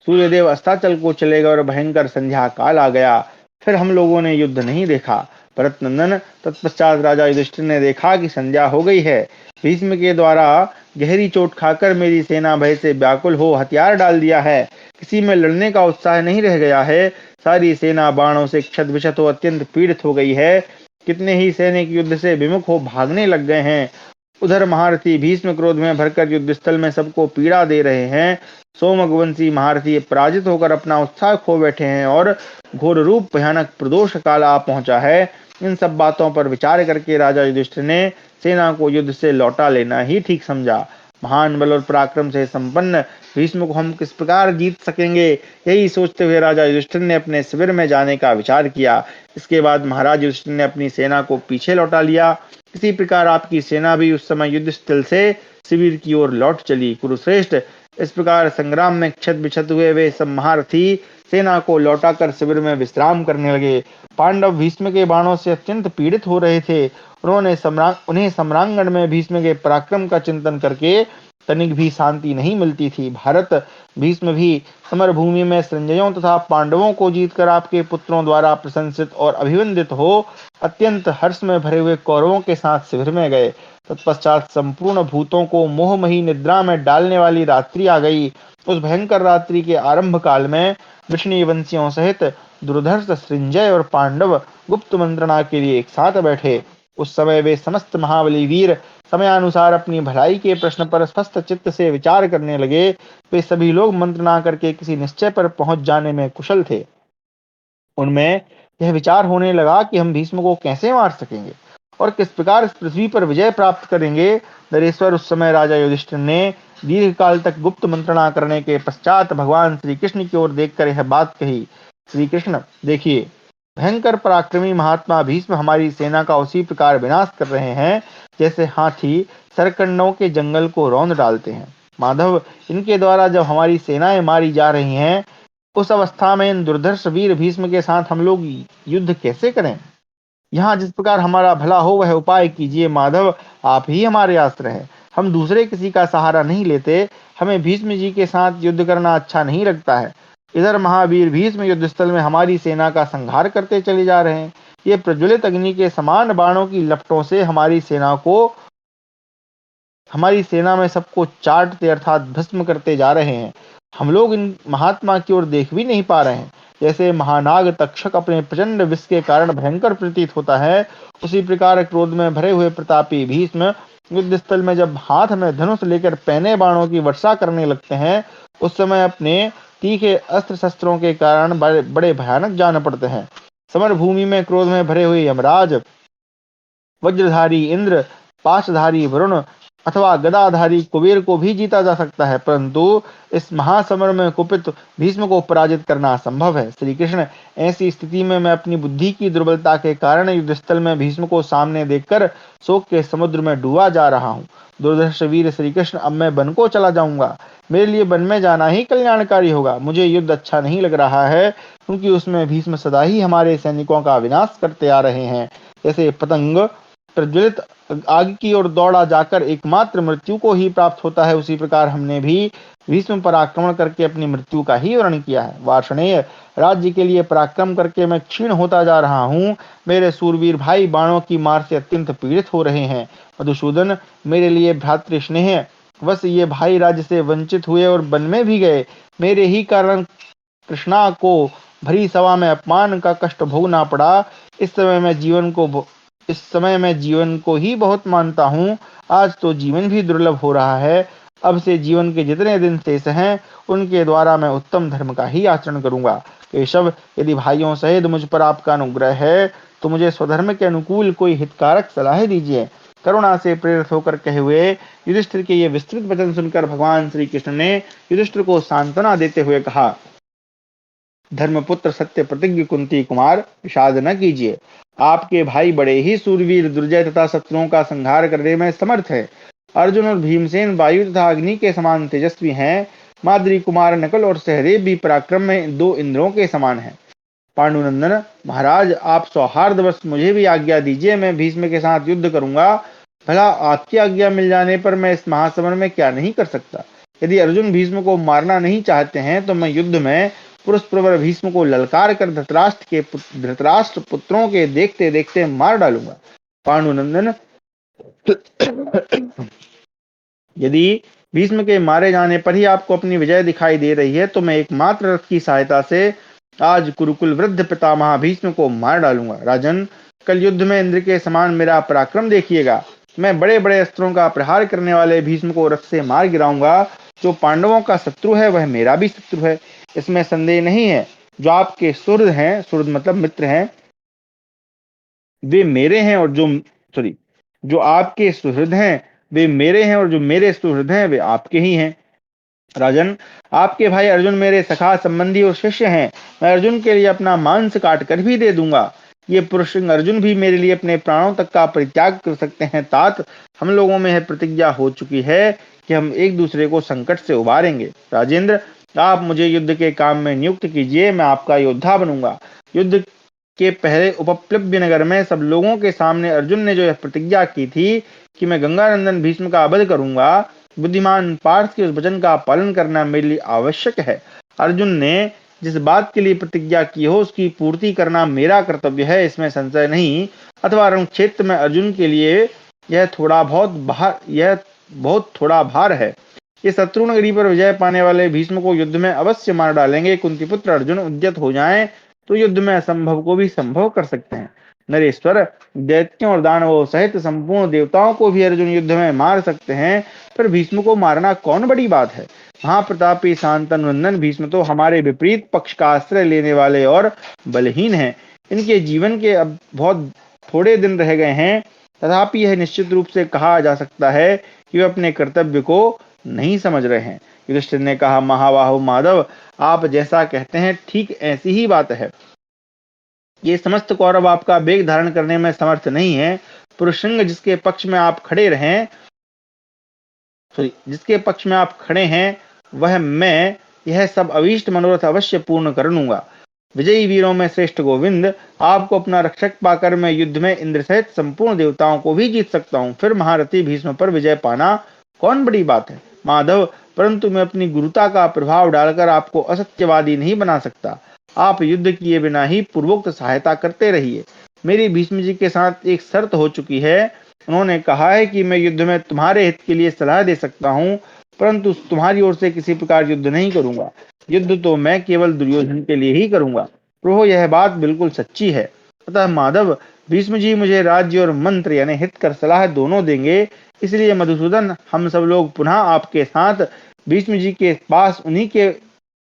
सूर्यदेव अस्ताचल को चले गए और भयंकर संध्या काल आ गया। फिर हम लोगों ने युद्ध नहीं देखा। भरत नंदन, तत्पश्चात राजा युधिष्ठिर ने देखा कि संध्या हो गई है। भीष्म के द्वारा गहरी चोट खाकर मेरी सेना भय से व्याकुल हो हथियार डाल दिया है। किसी में लड़ने का उत्साह नहीं रह गया है। सारी सेना बाणों से क्षत विक्षत हो अत्यंत पीड़ित हो गई है। कितने ही सैनिक युद्ध से विमुख हो भागने लग गए हैं। उधर महारथी भीष्म क्रोध में भरकर युद्ध स्थल में सबको पीड़ा दे रहे हैं। सोमगवंशी महारथी पराजित होकर अपना उत्साह खो बैठे हैं और घोर रूप भयानक प्रदोष काल आ पहुंचा है। इन सब बातों पर विचार करके राजा युधिष्ठिर ने सेना को युद्ध से लौटा लेना ही ठीक समझा। महान बल और पराक्रम से संपन्न भीष्म को हम किस प्रकार जीत सकेंगे, यही सोचते हुए राजा युधिष्ठिर ने अपने शिविर में जाने का विचार किया। इसके बाद महाराज युधिष्ठिर ने अपनी सेना को पीछे लौटा लिया। इसी प्रकार आपकी सेना भी उस समय युद्ध स्थल से शिविर की ओर लौट चली। कुरुश्रेष्ठ, इस प्रकार संग्राम में क्षत विक्षत हुए वे सब महारथी सेना को लौटाकर शिविर में विश्राम करने लगे। पांडव भीष्म के बाणों से अत्यंत पीड़ित हो रहे थे। उन्हें सम्रांगण में भीष्म के पराक्रम का चिंतन करके तनिक भी शांति नहीं मिलती थी। भारत, भीष्म भी समर भूमि में संजयों तथा पांडवों को जीतकर आपके पुत्रों द्वारा प्रशंसित और अभिवंदित हो अत्यंत हर्ष में भरे हुए कौरवों के साथ शिविर में गए। तत्पश्चात संपूर्ण भूतों को मोहमयी निद्रा में डालने वाली रात्रि आ गई। उस भयंकर रात्रि के आरंभ काल में वृष्णिवंशियों सहित दुर्धर्ष, सृंजय और पांडव गुप्त मंत्रणा के लिए एक साथ बैठे। उस समय वे समस्त महाबली वीर समयानुसार अपनी भलाई के प्रश्न पर स्वस्थ चित्त से विचार करने लगे। वे सभी लोग मंत्रणा करके किसी निश्चय पर पहुंच जाने में कुशल थे। उनमें यह विचार होने लगा कि हम भीष्म को कैसे मार सकेंगे और किस प्रकार इस पृथ्वी पर विजय प्राप्त करेंगे। नरेश्वर, उस समय राजा युधिष्ठिर ने दीर्घ काल तक गुप्त मंत्रणा करने के पश्चात भगवान श्री कृष्ण की ओर देखकर यह बात कही। श्री कृष्ण, देखिए, भयंकर पराक्रमी महात्मा भीष्म हमारी सेना का उसी प्रकार विनाश कर रहे हैं जैसे हाथी सरकंडों के जंगल को रौंद डालते हैं। माधव, इनके द्वारा जब हमारी सेनाएं मारी जा रही हैं, उस अवस्था में इन दुर्धर्ष वीर भीष्म के साथ हम लोग युद्ध कैसे करें। यहाँ जिस प्रकार हमारा भला हो वह उपाय कीजिए माधव, आप ही हमारे आश्रय हैं। हम दूसरे किसी का सहारा नहीं लेते। हमें भीष्म जी के साथ युद्ध करना अच्छा नहीं लगता है। इधर महावीर भीष्म युद्ध स्थल में हमारी सेना का संहार करते चले जा रहे हैं। ये प्रज्वलित अग्नि के समान बाणों की लपटों से हमारी सेना में सबको चाटते अर्थात भस्म करते जा रहे हैं। हम लोग इन महात्मा की ओर देख भी नहीं पा रहे हैं। जैसे महानाग तक्षक अपने प्रचंड विष के कारण भयंकर प्रतीत होता है, उसी प्रकार क्रोध में भरे हुए प्रतापी भीष्म युद्ध स्थल में जब हाथ में धनुष लेकर पैने बाणों की वर्षा करने लगते हैं, उस समय अपने तीखे अस्त्र शस्त्रों के कारण बड़े भयानक जान पड़ते हैं। समर भूमि में क्रोध में भरे हुए यमराज, वज्रधारी इंद्र, पाशधारी वरुण अथवा गदाधारी कुबेर को भी जीता जा सकता है, परंतु इस महासमर में कुपित भीष्म को पराजित करना असंभव है। श्री कृष्ण, ऐसी स्थिति में मैं अपनी बुद्धि की दुर्बलता के कारण युद्ध स्थल में भीष्म को सामने देखकर शोक के समुद्र में डूबा जा रहा हूँ। दुर्धर्ष वीर श्री कृष्ण, अब मैं वन को चला जाऊंगा। मेरे लिए वन में जाना ही कल्याणकारी होगा। मुझे युद्ध अच्छा नहीं लग रहा है, क्योंकि उसमें भीष्म सदा ही हमारे सैनिकों का विनाश करते आ रहे हैं। जैसे पतंग प्रज्वलित आग की ओर दौड़ा जाकर एकमात्र मृत्यु को ही प्राप्त होता है, उसी प्रकार हमने भी भीष्म पर आक्रमण करके अपनी मृत्यु का ही वर्ण किया है। वार्ष्णेय, राज्य के लिए पराक्रम करके मैं क्षीण होता जा रहा हूँ। मेरे सूरवीर भाई बाणों की मार से अत्यंत पीड़ित हो रहे हैं। मधुसूदन, मेरे लिए भ्रातृ स्नेह बस ये भाई राज्य से वंचित हुए और वन में भी गए। मेरे ही कारण कृष्णा को भरी सभा में अपमान का कष्ट भोगना पड़ा। इस समय मैं जीवन को ही बहुत मानता हूँ। आज तो जीवन भी दुर्लभ हो रहा है। अब से जीवन के जितने दिन शेष हैं, उनके द्वारा मैं उत्तम धर्म का ही आचरण करूंगा। केशव, यदि भाइयों सहित मुझ पर आपका अनुग्रह है, तो मुझे स्वधर्म के अनुकूल कोई हितकारक सलाह दीजिए। करुणा से प्रेरित होकर कहे हुए युधिष्ठिर के ये विस्तृत वचन सुनकर भगवान श्री कृष्ण ने युधिष्ठिर को सांत्वना देते हुए कहा, धर्मपुत्र सत्य प्रतिज्ञ कुंती कुमार, विषाद न कीजिए। आपके भाई बड़े ही सूरवीर, दुर्जय तथा शत्रुओं का संहार करने में समर्थ है। अर्जुन और भीमसेन वायु तथा अग्नि के समान तेजस्वी हैं। माद्री कुमार नकल और सहदेव भी पराक्रम में दो इंद्रों के समान हैं। पांडुनंदन महाराज, आप सौहार्दवश मुझे भी आज्ञा दीजिए, मैं भीष्म के साथ युद्ध करूंगा। भला आपकी आज्ञा मिल जाने पर मैं इस महासमर में क्या नहीं कर सकता। यदि अर्जुन भीष्म को मारना नहीं चाहते हैं, तो मैं युद्ध में पुरुष प्रवर भीष्म को ललकार कर धृतराष्ट्र पुत्रों के देखते देखते मार डालूंगा। पांडुनंदन, यदि भीष्म के मारे जाने पर ही आपको अपनी विजय दिखाई दे रही है, तो मैं एकमात्र रथ की सहायता से आज कुरुकुल वृद्ध पितामह भीष्म को मार डालूंगा। राजन, कल युद्ध में इंद्र के समान मेरा पराक्रम देखिएगा। मैं बड़े बड़े अस्त्रों का प्रहार करने वाले भीष्म को रथ से मार गिराऊंगा। जो पांडवों का शत्रु है, वह मेरा भी शत्रु है, इसमें संदेह नहीं है। जो आपके सुहृद हैं, सुहृद मतलब मित्र हैं, वे मेरे हैं, और जो आपके सुहृद हैं वे मेरे हैं, और जो मेरे सुहृद हैं वे आपके ही हैं। राजन, आपके भाई अर्जुन मेरे सखा संबंधी और शिष्य हैं। मैं अर्जुन के लिए अपना मांस काट कर भी दे दूंगा। ये पुरुष अर्जुन भी मेरे लिए अपने प्राणों तक का परित्याग कर सकते हैं। तात, हम लोगों में यह प्रतिज्ञा हो चुकी है कि हम एक दूसरे को संकट से उबारेंगे। राजेंद्र, आप मुझे युद्ध के काम में नियुक्त कीजिए, मैं आपका योद्धा बनूंगा। युद्ध के पहले उपप्लव्य नगर में सब लोगों के सामने अर्जुन ने जो यह प्रतिज्ञा की थी कि मैं गंगानंदन भीष्म का वध करूंगा, बुद्धिमान पार्थ के उस वचन का पालन करना मेरे लिए आवश्यक है। अर्जुन ने जिस बात के लिए प्रतिज्ञा की हो, उसकी पूर्ति करना मेरा कर्तव्य है, इसमें संशय नहीं। अथवा रण क्षेत्र में अर्जुन के लिए यह बहुत थोड़ा भार है। ये शत्रु नगरी पर विजय पाने वाले भीष्म को युद्ध में अवश्य मार डालेंगे। कुंती पुत्र अर्जुन उद्यत हो जाएं तो युद्ध में असंभव को भी संभव कर सकते हैं। नरेश्वर, दैत्यों और दानवों सहित संपूर्ण देवताओं को भी अर्जुन युद्ध में मार सकते हैं, पर भीष्म को मारना कौन बड़ी बात है। महाप्रतापी शांतनुनंदन भीष्म तो हमारे विपरीत पक्ष का आश्रय लेने वाले और बलहीन हैं। इनके जीवन के अब बहुत थोड़े दिन रह गए हैं। तथापि यह निश्चित रूप से कहा जा सकता है कि वे अपने कर्तव्य को नहीं समझ रहे हैं। युधिष्ठिर ने कहा, महाबाहु माधव, आप जैसा कहते हैं ठीक ऐसी ही बात है। ये समस्त कौरव आपका वेग धारण करने में समर्थ नहीं है। पुरुषंग जिसके पक्ष में आप खड़े रहें जिसके पक्ष में आप खड़े हैं, वह मैं यह सब अभीष्ट मनोरथ अवश्य पूर्ण कर लूंगा। विजयी वीरों में श्रेष्ठ गोविंद, आपको अपना रक्षक पाकर मैं युद्ध में इंद्र सहित संपूर्ण देवताओं को भी जीत सकता हूँ। फिर महारथी भीष्म पर विजय पाना कौन बड़ी बात है माधव, परंतु मैं अपनी गुरुता का प्रभाव डालकर आपको असत्यवादी नहीं बना सकता। आप युद्ध किए बिना ही पूर्वोक्त सहायता करते रहिए। मेरी भीष्म जी के साथ एक शर्त हो चुकी है। उन्होंने कहा है कि मैं युद्ध में तुम्हारे हित के लिए सलाह दे सकता हूँ, परंतु तुम्हारी ओर से किसी प्रकार युद्ध नहीं करूंगा। युद्ध तो मैं केवल दुर्योधन के लिए ही करूंगा। प्रभु, यह बात बिल्कुल सच्ची है। अतः माधव, भीष्म जी मुझे राज्य और मंत्र यानी हित कर सलाह दोनों देंगे। इसलिए मधुसूदन, हम सब लोग पुनः आपके साथ भीष्म जी के पास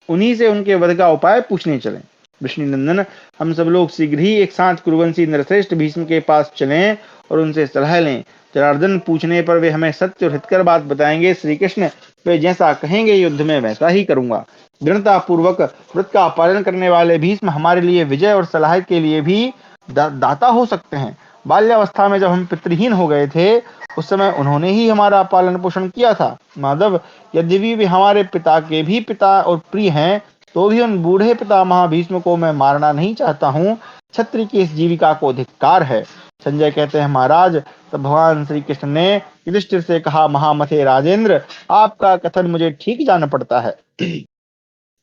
उन्हीं से उनके वध का उपाय पूछने चलें। विष्णुनंदन, हम सब लोग शीघ्र ही एक साथ कुरुवंशी नरश्रेष्ठ भीष्म के पास चलें और उनसे सलाह लें। जनार्दन, पूछने पर वे हमें सत्य और हितकर बात बताएंगे। श्री कृष्ण, वे जैसा कहेंगे युद्ध में वैसा ही करूंगा। दृढ़ता पूर्वक व्रत का पालन करने वाले भीष्म हमारे लिए विजय और सलाह के लिए भी दाता हो सकते हैं। बाल्यावस्था में जब हम पितृहीन हो गए थे, उस समय उन्होंने ही हमारा पालन पोषण किया था। माधव, यद्यपि वे हमारे पिता के भी पिता और प्रिय हैं, तो भी उन बूढ़े पितामह भीष्म को मैं मारना नहीं चाहता हूँ। क्षत्रिय की इस जीविका को धिक्कार है। संजय कहते हैं, महाराज, तब भगवान श्री कृष्ण ने युधिष्ठिर से कहा, महामते राजेंद्र, आपका कथन मुझे ठीक जान पड़ता है।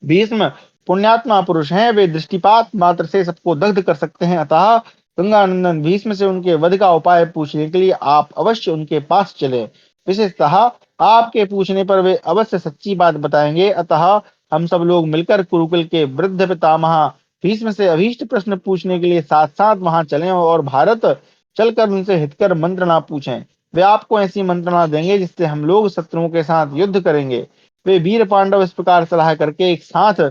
भीष्म पुण्यात्मा पुरुष हैं, वे दृष्टिपात मात्र से सबको दग्ध कर सकते हैं। अतः गंगानंदन, भीष्म से उनके वध का उपाय पूछने के लिए आप अवश्य उनके पास चले। विशेषतः आपके पूछने पर वे अवश्य सच्ची बात बताएंगे। अतः हम सब लोग मिलकर कुरुकुल के वृद्ध पितामह भीष्म से अभीष्ट प्रश्न पूछने के लिए साथ साथ वहां चलें और भारत चलकर उनसे हितकर मंत्रणा पूछें। वे आपको ऐसी मंत्रणा देंगे जिससे हम लोग शत्रुओं के साथ युद्ध करेंगे। वे वीर पांडव इस प्रकार सलाह करके एक साथ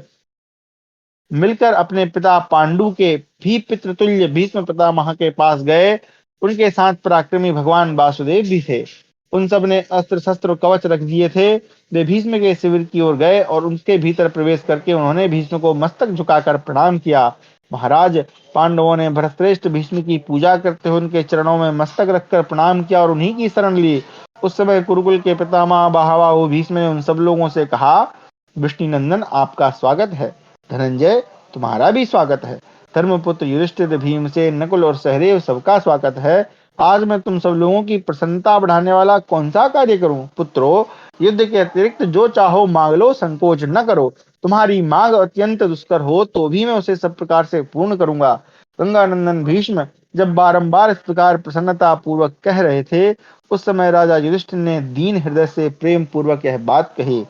मिलकर अपने पिता पांडु के भी पितृतुल्य भीष्म पितामह के पास गए। उनके साथ पराक्रमी भगवान वासुदेव भी थे। उन सब ने अस्त्र शस्त्र कवच रख दिए थे। वे भीष्म के शिविर की ओर गए और उनके भीतर प्रवेश करके उन्होंने भीष्म को मस्तक झुकाकर प्रणाम किया। महाराज, पांडवों ने भरतश्रेष्ठ भीष्म की पूजा करते हुए उनके चरणों में मस्तक रखकर प्रणाम किया और उन्हीं की शरण ली। उस समय कुरुकुल के पितामह बहावा भीष्म ने उन सब लोगों से कहा, विष्णुनंदन, आपका स्वागत है। धनंजय, तुम्हारा भी स्वागत है। धर्मपुत्र युधिष्ठिर, भीमसेन, नकुल और सहदेव, सबका स्वागत है। आज मैं तुम सब लोगों की प्रसन्नता बढ़ाने वाला कौन सा कार्य करूं? पुत्रों, युद्ध के अतिरिक्त जो चाहो मांग लो, संकोच न करो। तुम्हारी मांग अत्यंत दुष्कर हो तो भी मैं उसे सब प्रकार से पूर्ण करूंगा। गंगानंदन भीष्म जब बारंबार इस प्रकार प्रसन्नता पूर्वक कह रहे थे, उस समय राजा युधिष्ठिर ने दीन हृदय से प्रेम पूर्वक यह बात कही।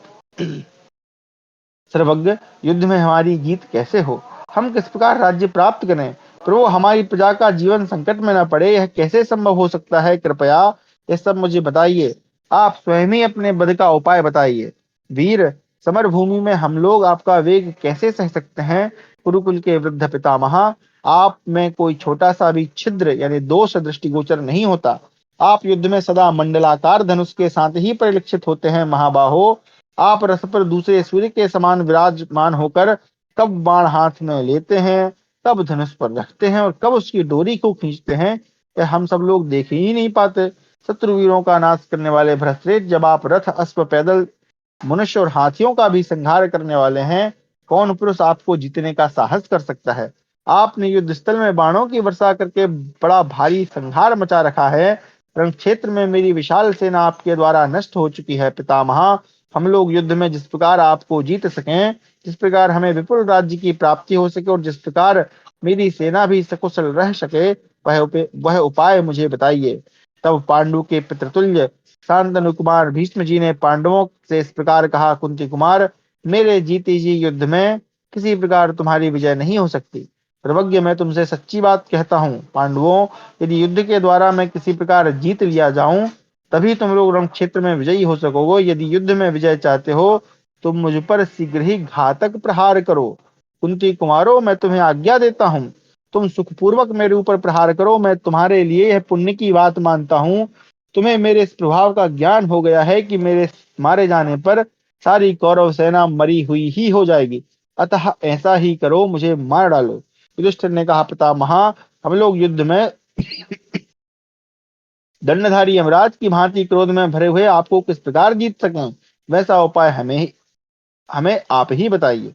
सर्वज्ञ, युद्ध में हमारी जीत कैसे हो? हम किस प्रकार राज्य प्राप्त करें? प्रभु, हमारी प्रजा का जीवन संकट में न पड़े, यह कैसे संभव हो सकता है? कृपया यह सब मुझे बताइए। आप स्वयं ही अपने वध का उपाय बताइए। वीर, समर भूमि में हम लोग आपका वेग कैसे सह सकते हैं? कुरुकुल के वृद्ध पितामह, आप में कोई छोटा सा भी छिद्र यानी दोष दृष्टिगोचर नहीं होता। आप युद्ध में सदा मंडलाकार धनुष के साथ ही परिलक्षित होते हैं। महाबाहो, आप रथ पर दूसरे सूर्य के समान विराजमान होकर कब बाण हाथ में लेते हैं, कब धनुष पर रखते हैं और कब उसकी डोरी को खींचते हैं, यह हम सब लोग देख ही नहीं पाते। शत्रु वीरों का नाश करने वाले भ्रष्टेश, जब आप रथ, अश्व, पैदल, मनुष्य और हाथियों का भी संहार करने वाले हैं, कौन पुरुष आपको जीतने का साहस कर सकता है? आपने युद्ध स्थल में बाणों की वर्षा करके बड़ा भारी संहार मचा रखा है। रण क्षेत्र में मेरी विशाल सेना आपके द्वारा नष्ट हो चुकी है। पितामह, हम लोग युद्ध में जिस प्रकार आपको जीत सकें, जिस प्रकार हमें विपुल राज्य की प्राप्ति हो सके और जिस प्रकार मेरी सेना भी सकुशल रह सके, वह उपाय मुझे बताइए। तब पांडु के पितृतुल्य शांतनु कुमार भीष्म जी ने पांडवों से इस प्रकार कहा, कुंती कुमार, मेरे जीते जी युद्ध में किसी प्रकार तुम्हारी विजय नहीं हो सकती। सर्वज्ञ, मैं तुमसे सच्ची बात कहता हूँ, पांडवों, यदि युद्ध के द्वारा मैं किसी प्रकार जीत लिया जाऊं, तभी तुम लोग रण क्षेत्र में विजयी हो सकोगे। यदि युद्ध में विजय चाहते हो तो मुझ पर शीघ्र ही घातक प्रहार करो। कुंती कुमारों, मैं तुम्हें आज्ञा देता हूँ, तुम सुखपूर्वक मेरे ऊपर प्रहार करो, मैं तुम्हारे लिए यह पुण्य की बात मानता हूँ। तुम्हें मेरे इस प्रभाव का ज्ञान हो गया है कि मेरे मारे जाने पर सारी कौरव सेना मरी हुई ही हो जाएगी, अतः ऐसा ही करो, मुझे मार डालो। युधिष्ठिर ने कहा, पितामह, हम लोग युद्ध में दंडधारी यमराज की भांति क्रोध में भरे हुए आपको किस प्रकार जीत सकें, वैसा उपाय हमें हमें आप ही बताइए।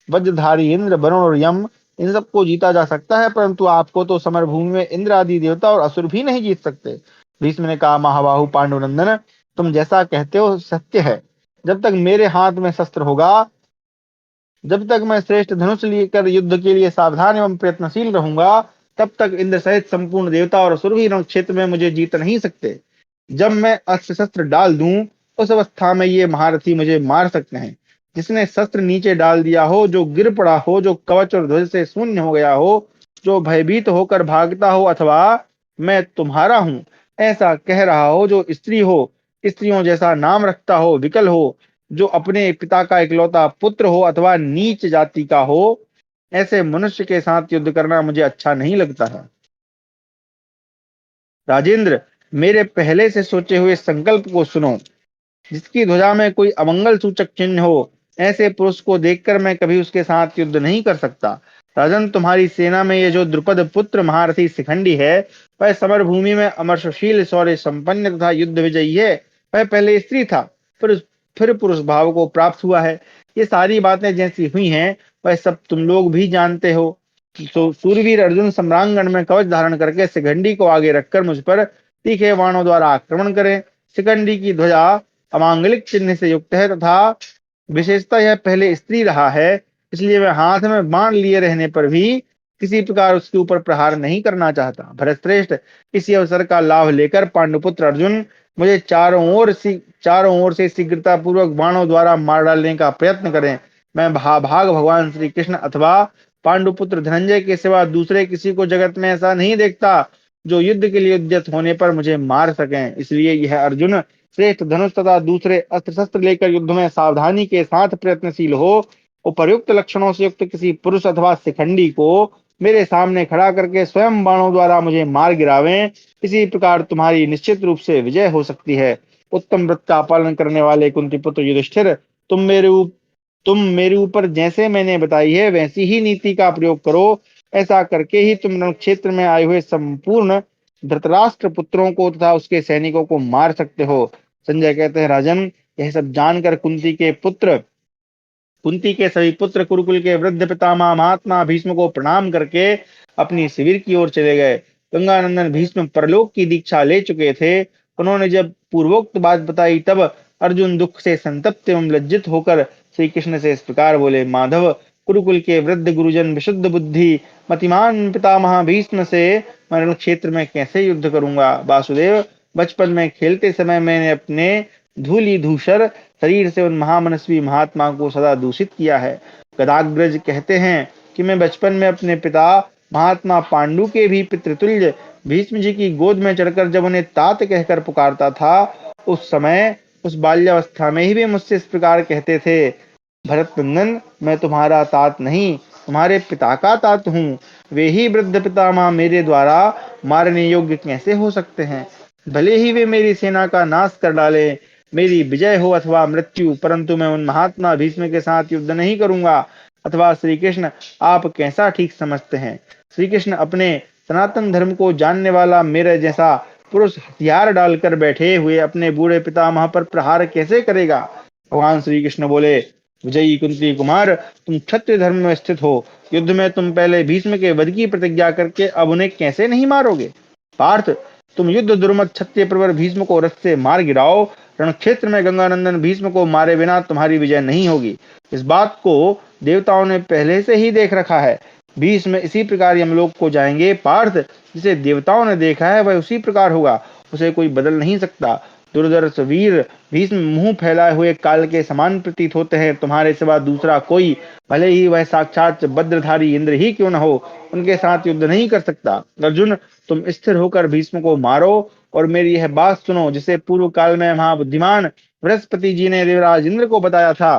वज्रधारी इंद्र, वरुण और यम, इन सबको जीता जा सकता है, परंतु आपको तो समर भूमि में इंद्र आदि देवता और असुर भी नहीं जीत सकते। भीष्म ने कहा, महाबाहु पांडुनंदन, तुम जैसा कहते हो सत्य है। जब तक मेरे हाथ में शस्त्र होगा, जब तक मैं श्रेष्ठ धनुष लेकर युद्ध के लिए सावधान एवं प्रयत्नशील रहूंगा, तब तक इंद्र सहित संपूर्ण देवता और असुर भी रण क्षेत्र में मुझे जीत नहीं सकते। जब मैं अस्त्र शस्त्र डाल दूं, उस अवस्था में ये महारथी मुझे मार सकते हैं। जिसने शस्त्र नीचे डाल दिया हो, जो गिर पड़ा हो, जो कवच और ध्वज से शून्य हो गया हो, जो भयभीत होकर भागता हो, अथवा मैं तुम्हारा हूं ऐसा कह रहा हो, जो स्त्री हो, स्त्रियों जैसा नाम रखता हो, विकल हो, जो अपने पिता का इकलौता पुत्र हो, अथवा नीच जाति का हो, ऐसे मनुष्य के साथ युद्ध करना मुझे अच्छा नहीं लगता है। राजेंद्र, मेरे पहले से सोचे हुए संकल्प को सुनो। जिसकी ध्वजा में कोई अमंगल सूचक चिन्ह हो, ऐसे पुरुष को देखकर मैं कभी उसके साथ युद्ध नहीं कर सकता। राजन, तुम्हारी सेना में ये जो द्रुपद पुत्र महारथी शिखंडी है, वह समर भूमि में अमर्षशील शौर्य संपन्न तथा युद्ध विजयी है। वह पहले स्त्री था, फिर पुरुष भाव को प्राप्त हुआ है। ये सारी बातें जैसी हुई हैं, वह सब तुम लोग भी जानते हो। तो सूरवीर अर्जुन सम्रांगण में कवच धारण करके शिखंडी को आगे रखकर मुझ पर तीखे बाणों द्वारा आक्रमण करें। शिखंडी की ध्वजा अमांगलिक चिन्ह से युक्त है तथा विशेषता यह पहले स्त्री रहा है, इसलिए मैं हाथ में बाण लिए रहने पर भी किसी प्रकार उसके ऊपर प्रहार नहीं करना चाहता। भरतश्रेष्ठ, इसी अवसर का लाभ लेकर पांडुपुत्र अर्जुन मुझे चारों ओर से शीघ्रता पूर्वक बाणों द्वारा मार डालने का प्रयत्न करें। मैं भाग भगवान श्री कृष्ण अथवा पांडुपुत्र धनंजय के सिवा दूसरे किसी को जगत में ऐसा नहीं देखता जो युद्ध के लिए उद्यत होने पर मुझे मार सकें। इसलिए यह अर्जुन श्रेष्ठ धनुष तथा दूसरे अस्त्र शस्त्र लेकर युद्ध में सावधानी के साथ प्रयत्नशील हो, उपर्युक्त लक्षणों से युक्त किसी पुरुष अथवा शिखंडी को मेरे सामने खड़ा करके स्वयं बाणों द्वारा मुझे मार गिरावें। इसी प्रकार तुम्हारी निश्चित रूप से विजय हो सकती है। उत्तम व्रत का पालन करने वाले कुंती पुत्र युधिष्ठिर, तुम मेरे ऊपर जैसे मैंने बताई है वैसी ही नीति का प्रयोग करो। ऐसा करके ही तुम रण क्षेत्र में आए हुए संपूर्ण धृतराष्ट्र पुत्रों को तथा उसके सैनिकों को मार सकते हो। संजय कहते हैं, राजन, यह सब जानकर कुंती के सभी पुत्र कुरुकुल के वृद्ध पितामह महात्मा भीष्म को प्रणाम करके अपनी शिविर की ओर चले गए। गंगानंदन भीष्म परलोक की दीक्षा ले चुके थे। उन्होंने जब पूर्वोक्त बात बताई, तब अर्जुन दुख से संतप्त एवं लज्जित होकर श्री कृष्ण से इस प्रकार बोले, माधव, कुरुकुल के वृद्ध गुरुजन विशुद्ध बुद्धि मतिमान पितामह भीष्म से मैं रण क्षेत्र में कैसे युद्ध करूंगा। वासुदेव, बचपन में खेलते समय मैंने अपने धूलि धूसर शरीर से उन महामनस्वी महात्मा को सदा दूषित किया है। गदाग्रज कहते हैं कि मैं बचपन में अपने पिता महात्मा पांडु के भी पितृतुल्य भीष्म जी की गोद में चढ़कर जब उन्हें तात कहकर पुकारता था, उस समय उस बाल्यावस्था में ही वे मुझसे इस प्रकार कहते थे, भरत नंदन, मैं तुम्हारा तात नहीं, तुम्हारे पिता का तात हूँ। वे ही वृद्ध पितामह मेरे द्वारा मारने योग्य कैसे हो सकते हैं। भले ही वे मेरी सेना का नाश कर डाले, मेरी विजय हो अथवा मृत्यु, परंतु मैं उन महात्मा भीष्म के साथ युद्ध नहीं करूंगा। अथवा श्री कृष्ण, आप कैसा ठीक समझते हैं। श्री कृष्ण अपने सनातन धर्म को जानने वाला मेरे जैसा पुरुष हथियार डालकर बैठे हुए अपने बूढ़े पितामह पर प्रहार कैसे करेगा। भगवान श्री कृष्ण बोले, विजयी कुंती कुमार, तुम क्षत्रिय धर्म में स्थित हो। युद्ध में तुम पहले भीष्म के वध की प्रतिज्ञा करके अब उन्हें कैसे नहीं मारोगे। पार्थ, तुम युद्ध दुर्मत क्षत्रिय प्रवर भीष्म को रथ से मार गिराओ। रण क्षेत्र में गंगानंदन भीष्म को मारे बिना तुम्हारी विजय नहीं होगी। इस बात को देवताओं ने पहले से ही देख रखा है। भीष्म इसी प्रकार यमलोक को जाएंगे। पार्थ, जिसे देवताओं ने देखा है वह उसी प्रकार होगा, उसे कोई बदल नहीं सकता। दुर्धर्ष वीर भीष्म मुंह फैलाए हुए काल के समान प्रतीत होते हैं। तुम्हारे सिवा दूसरा कोई, भले ही वह साक्षात वज्रधारी इंद्र ही क्यों न हो, उनके साथ युद्ध नहीं कर सकता। अर्जुन, तुम स्थिर होकर भीष्म को मारो और मेरी यह बात सुनो, जिसे पूर्व काल में महाबुद्धिमान बृहस्पति जी ने देवराज इंद्र को बताया था।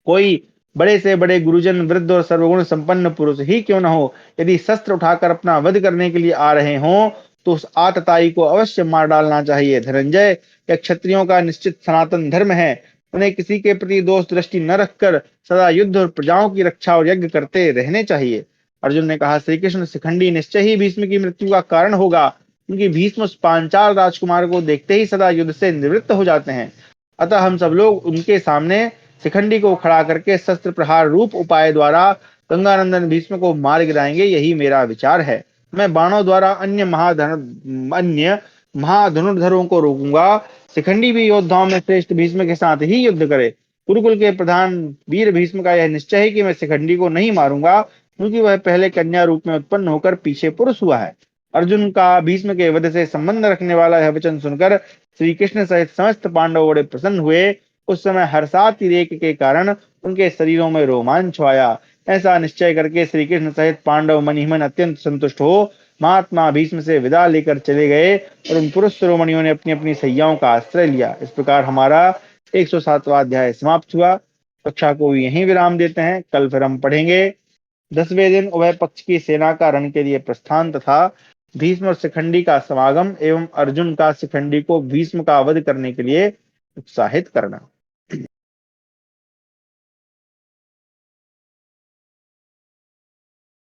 कोई बड़े से बड़े गुरुजन, वृद्ध और सर्वगुण संपन्न पुरुष ही क्यों न हो, यदि शस्त्र उठाकर अपना वध करने के लिए आ रहे हों तो उस आतताई को अवश्य मार डालना चाहिए। धनंजय, यह क्षत्रियों का निश्चित सनातन धर्म है। उन्हें किसी के प्रति दोष दृष्टि न रखकर सदा युद्ध और प्रजाओं की रक्षा और यज्ञ करते रहने चाहिए। अर्जुन ने कहा, श्री कृष्ण, शिखंडी निश्चय ही भीष्म की मृत्यु का कारण होगा, क्योंकि भीष्म उस पांचाल राजकुमार को देखते ही सदा युद्ध से निवृत्त हो जाते हैं। अतः हम सब लोग उनके सामने शिखंडी को खड़ा करके शस्त्र प्रहार रूप उपाय द्वारा गंगानंदन भीष्म को मार गिराएंगे, यही मेरा विचार है। मैं बाणों द्वारा अन्य महाधनुर्धरों को रोकूंगा। शिखंडी भी योद्धाओं में श्रेष्ठ भीष्म के साथ ही युद्ध करे। कुरुकुल के प्रधान वीर भीष्म का यह निश्चय है कि मैं शिखंडी को नहीं मारूंगा, क्योंकि वह पहले कन्या रूप में उत्पन्न होकर पीछे पुरुष हुआ है। अर्जुन का भीष्म के वध से संबंध रखने वाला यह वचन सुनकर श्री कृष्ण सहित समस्त पांडव बड़े प्रसन्न हुए। उस समय हर्षातिरेक के कारण उनके शरीरों में रोमांच आया। ऐसा निश्चय करके श्री कृष्ण सहित पांडव मन ही मन अत्यंत संतुष्ट हो महात्मा भीष्म से विदा लेकर चले गए और उन पुरुष शिरोमणियों ने अपनी अपनी सैयाओं का आश्रय लिया। इस प्रकार हमारा 107वां अध्याय समाप्त हुआ। कक्षा को यहीं विराम देते हैं। कल फिर हम पढ़ेंगे 10वें दिन उभय पक्ष की सेना का रण के लिए प्रस्थान तथा भीष्म और शिखंडी का समागम एवं अर्जुन का शिखंडी को भीष्म का वध करने के लिए उत्साहित करना।